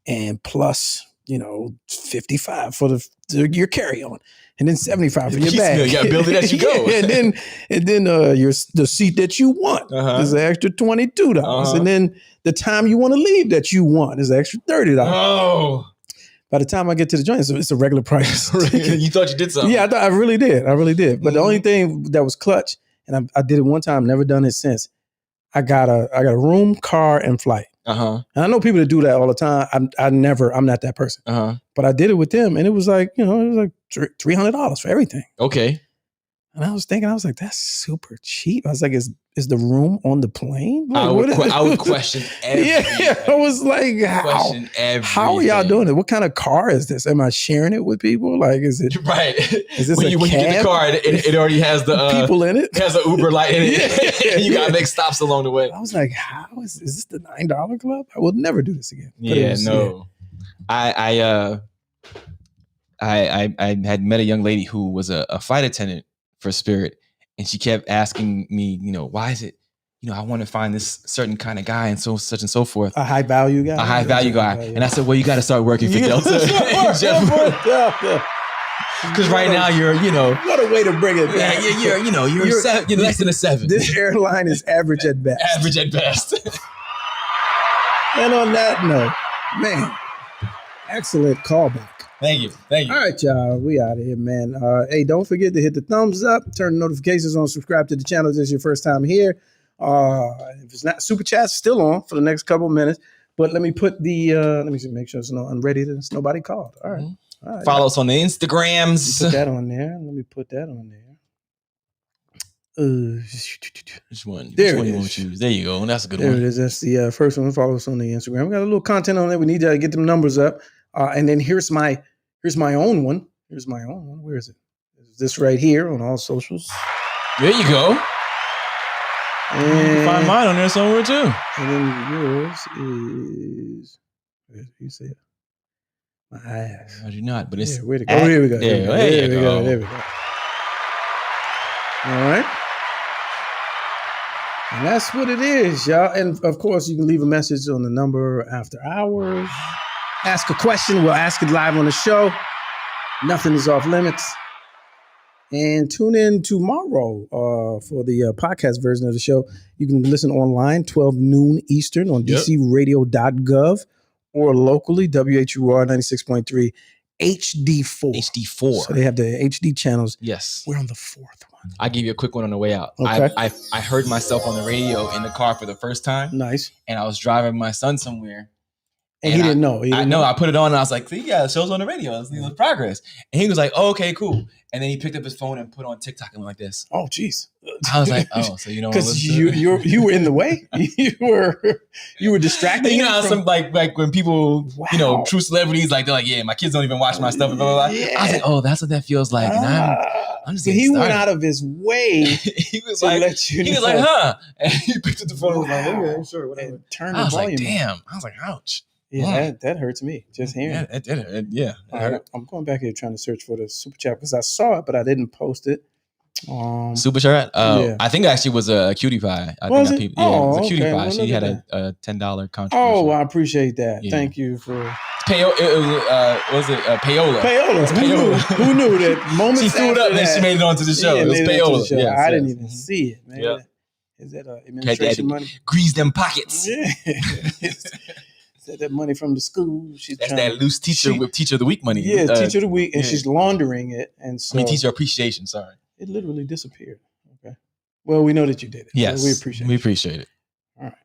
[SPEAKER 3] and plus $55 for the your carry-on, and then $75 for your bag.
[SPEAKER 5] You gotta build it as you go.
[SPEAKER 3] and then the seat that you want is an extra $22, and then the time you want to leave that you want is an extra $30.
[SPEAKER 5] Oh.
[SPEAKER 3] By the time I get to the joint, it's a regular price.
[SPEAKER 5] You thought you did something?
[SPEAKER 3] Yeah, I really did. But the only thing that was clutch, and I did it one time, never done it since. I got a room, car, and flight. And I know people that do that all the time. I'm not that person. But I did it with them, and it was like, it was like $300 for everything.
[SPEAKER 5] Okay.
[SPEAKER 3] And I was like, that's super cheap. I was like, is the room on the plane? Like,
[SPEAKER 5] I would question everything.
[SPEAKER 3] Yeah, I was like, how are y'all doing it? What kind of car is this? Am I sharing it with people? Like, is it
[SPEAKER 5] right?
[SPEAKER 3] Is this
[SPEAKER 5] when you get the car, it already has the
[SPEAKER 3] people in it?
[SPEAKER 5] It has an Uber light in it. You gotta make stops along the way.
[SPEAKER 3] I was like, how is this the $9 club? I will never do this again.
[SPEAKER 5] I had met a young lady who was a flight attendant for Spirit, and she kept asking me, why is it, I want to find this certain kind of guy and such and so forth.
[SPEAKER 3] A high value guy.
[SPEAKER 5] And I said, well, you got to start working for Delta. Because right now you're,
[SPEAKER 3] what a way to bring it back.
[SPEAKER 5] You're less than a 7.
[SPEAKER 3] This airline is average at best.
[SPEAKER 5] Average at best.
[SPEAKER 3] And on that note, man, excellent callback.
[SPEAKER 5] Thank you.
[SPEAKER 3] All right, y'all. We out of here, man. Hey, don't forget to hit the thumbs up, turn the notifications on, subscribe to the channel if this is your first time here. If it's not, Super Chat's still on for the next couple of minutes. But let me put let me see, make sure there's nobody called. All right. All right.
[SPEAKER 5] Follow us on the Instagrams.
[SPEAKER 3] Put that on there. Let me put that on there.
[SPEAKER 5] Which one?
[SPEAKER 3] There
[SPEAKER 5] Which one
[SPEAKER 3] it
[SPEAKER 5] you want
[SPEAKER 3] is.
[SPEAKER 5] to choose? There you go. That's a good
[SPEAKER 3] There
[SPEAKER 5] one.
[SPEAKER 3] it is. That's the first one. Follow us on the Instagram. We got a little content on there. We need to get them numbers up. And then here's my own one. Where is it? Is this right here on all socials?
[SPEAKER 5] There you go.
[SPEAKER 3] And
[SPEAKER 5] You can find mine on there somewhere too.
[SPEAKER 3] And then yours is, where do you see it? My ass.
[SPEAKER 5] I do not, but it's
[SPEAKER 3] Where'd it go? Here we go.
[SPEAKER 5] There
[SPEAKER 3] There
[SPEAKER 5] you
[SPEAKER 3] we
[SPEAKER 5] go.
[SPEAKER 3] go. All right. And that's what it is, y'all. And of course, you can leave a message on the number after hours. Ask a question. We'll ask it live on the show. Nothing is off limits. And tune in tomorrow for the podcast version of the show. You can listen online, 12 noon Eastern on dcradio.gov or locally, WHUR 96.3 HD4.
[SPEAKER 5] HD4.
[SPEAKER 3] So they have the HD channels.
[SPEAKER 5] Yes.
[SPEAKER 3] We're on the 4th one.
[SPEAKER 5] I'll give you a quick one on the way out.
[SPEAKER 3] Okay.
[SPEAKER 5] I heard myself on the radio in the car for the first time.
[SPEAKER 3] Nice.
[SPEAKER 5] And I was driving my son somewhere.
[SPEAKER 3] And he didn't know.
[SPEAKER 5] I know. I put it on and I was like, see, yeah, the show's on the radio. It's progress. And he was like, oh, okay, cool. And then he picked up his phone and put on TikTok and went like this.
[SPEAKER 3] Oh, geez.
[SPEAKER 5] I was like, oh, so you don't want to
[SPEAKER 3] Because
[SPEAKER 5] listen to it?
[SPEAKER 3] you were in the way. you were distracted.
[SPEAKER 5] You know how some like when people, true celebrities, like they're like, yeah, my kids don't even watch my stuff. And blah, blah, blah.
[SPEAKER 3] Yeah.
[SPEAKER 5] I was like, oh, that's what that feels like. And I'm just
[SPEAKER 3] he went
[SPEAKER 5] started.
[SPEAKER 3] out of his way
[SPEAKER 5] he was
[SPEAKER 3] to
[SPEAKER 5] like,
[SPEAKER 3] let you know.
[SPEAKER 5] He was like, huh? And he picked up the phone and was like,
[SPEAKER 3] Wow.
[SPEAKER 5] okay, sure, whatever.
[SPEAKER 3] And turned
[SPEAKER 5] I
[SPEAKER 3] the
[SPEAKER 5] was
[SPEAKER 3] volume
[SPEAKER 5] like,
[SPEAKER 3] up.
[SPEAKER 5] damn. I was like, ouch.
[SPEAKER 3] Yeah, that hurts me just hearing
[SPEAKER 5] Yeah,
[SPEAKER 3] it.
[SPEAKER 5] it did it. Yeah.
[SPEAKER 3] All right, I'm going back here trying to search for the super chat because I saw it, but I didn't post it.
[SPEAKER 5] Super chat?
[SPEAKER 3] Yeah.
[SPEAKER 5] I think it actually was a cutie pie.
[SPEAKER 3] Was it?
[SPEAKER 5] Yeah, it was a
[SPEAKER 3] Oh,
[SPEAKER 5] cutie
[SPEAKER 3] okay.
[SPEAKER 5] pie.
[SPEAKER 3] Well,
[SPEAKER 5] She
[SPEAKER 3] look
[SPEAKER 5] had
[SPEAKER 3] at
[SPEAKER 5] a $10 contribution.
[SPEAKER 3] Oh, I appreciate that.
[SPEAKER 5] Yeah.
[SPEAKER 3] Thank you for
[SPEAKER 5] Payola. Payola?
[SPEAKER 3] Payola.
[SPEAKER 5] It's Payola.
[SPEAKER 3] Who knew that? Moments
[SPEAKER 5] She threw it
[SPEAKER 3] after
[SPEAKER 5] up and
[SPEAKER 3] that,
[SPEAKER 5] she made it onto the show. It was
[SPEAKER 3] made it onto the
[SPEAKER 5] Payola.
[SPEAKER 3] show.
[SPEAKER 5] Yes,
[SPEAKER 3] I didn't
[SPEAKER 5] yes.
[SPEAKER 3] even see it, man.
[SPEAKER 5] Yeah.
[SPEAKER 3] Is that administration money?
[SPEAKER 5] Grease them pockets.
[SPEAKER 3] Yeah. Is that money from the school? She's
[SPEAKER 5] That's
[SPEAKER 3] trying
[SPEAKER 5] that loose teacher with Teacher of the Week money.
[SPEAKER 3] Yeah, Teacher of the Week, and
[SPEAKER 5] yeah.
[SPEAKER 3] she's laundering it. And so
[SPEAKER 5] Teacher appreciation, sorry.
[SPEAKER 3] it literally disappeared. Okay. Well, we know that you did it.
[SPEAKER 5] Yes.
[SPEAKER 3] So we appreciate
[SPEAKER 5] We
[SPEAKER 3] it.
[SPEAKER 5] appreciate it.
[SPEAKER 3] All right.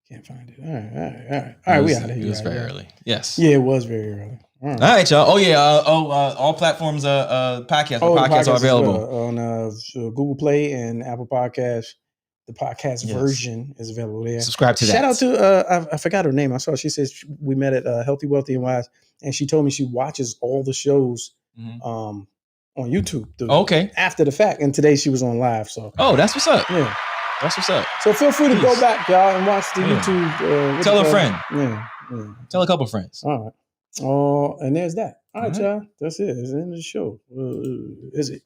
[SPEAKER 3] Can't find it. All right, we out of here.
[SPEAKER 5] It was very early. Yes.
[SPEAKER 3] Yeah, it was very early. All right.
[SPEAKER 5] All right, y'all. Oh, yeah. All platforms, podcasts.
[SPEAKER 3] The
[SPEAKER 5] Podcasts are
[SPEAKER 3] as
[SPEAKER 5] available.
[SPEAKER 3] well, on Google Play and Apple Podcasts. The podcast
[SPEAKER 5] Yes.
[SPEAKER 3] version is available there.
[SPEAKER 5] Subscribe to that.
[SPEAKER 3] Shout out to I forgot her name. I saw she says we met at Healthy, Wealthy, and Wise, and she told me she watches all the shows on YouTube.
[SPEAKER 5] Okay.
[SPEAKER 3] After the fact, and today she was on live. So
[SPEAKER 5] Oh, that's what's up.
[SPEAKER 3] yeah.
[SPEAKER 5] That's what's up.
[SPEAKER 3] So feel free to go
[SPEAKER 5] Peace.
[SPEAKER 3] back, y'all, and watch the
[SPEAKER 5] Yeah.
[SPEAKER 3] YouTube. what
[SPEAKER 5] Tell
[SPEAKER 3] you
[SPEAKER 5] a
[SPEAKER 3] call
[SPEAKER 5] friend.
[SPEAKER 3] it? Yeah.
[SPEAKER 5] Tell a couple friends.
[SPEAKER 3] All right. Oh, and there's that. All right,
[SPEAKER 5] All right.
[SPEAKER 3] y'all. That's it. It's the end of the show. Is it?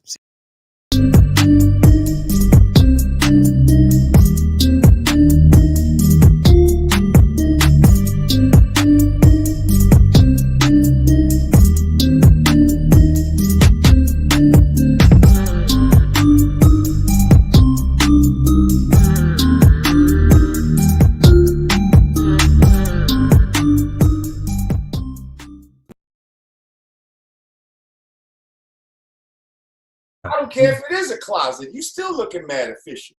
[SPEAKER 10] don't care if it is a closet. You still looking mad official.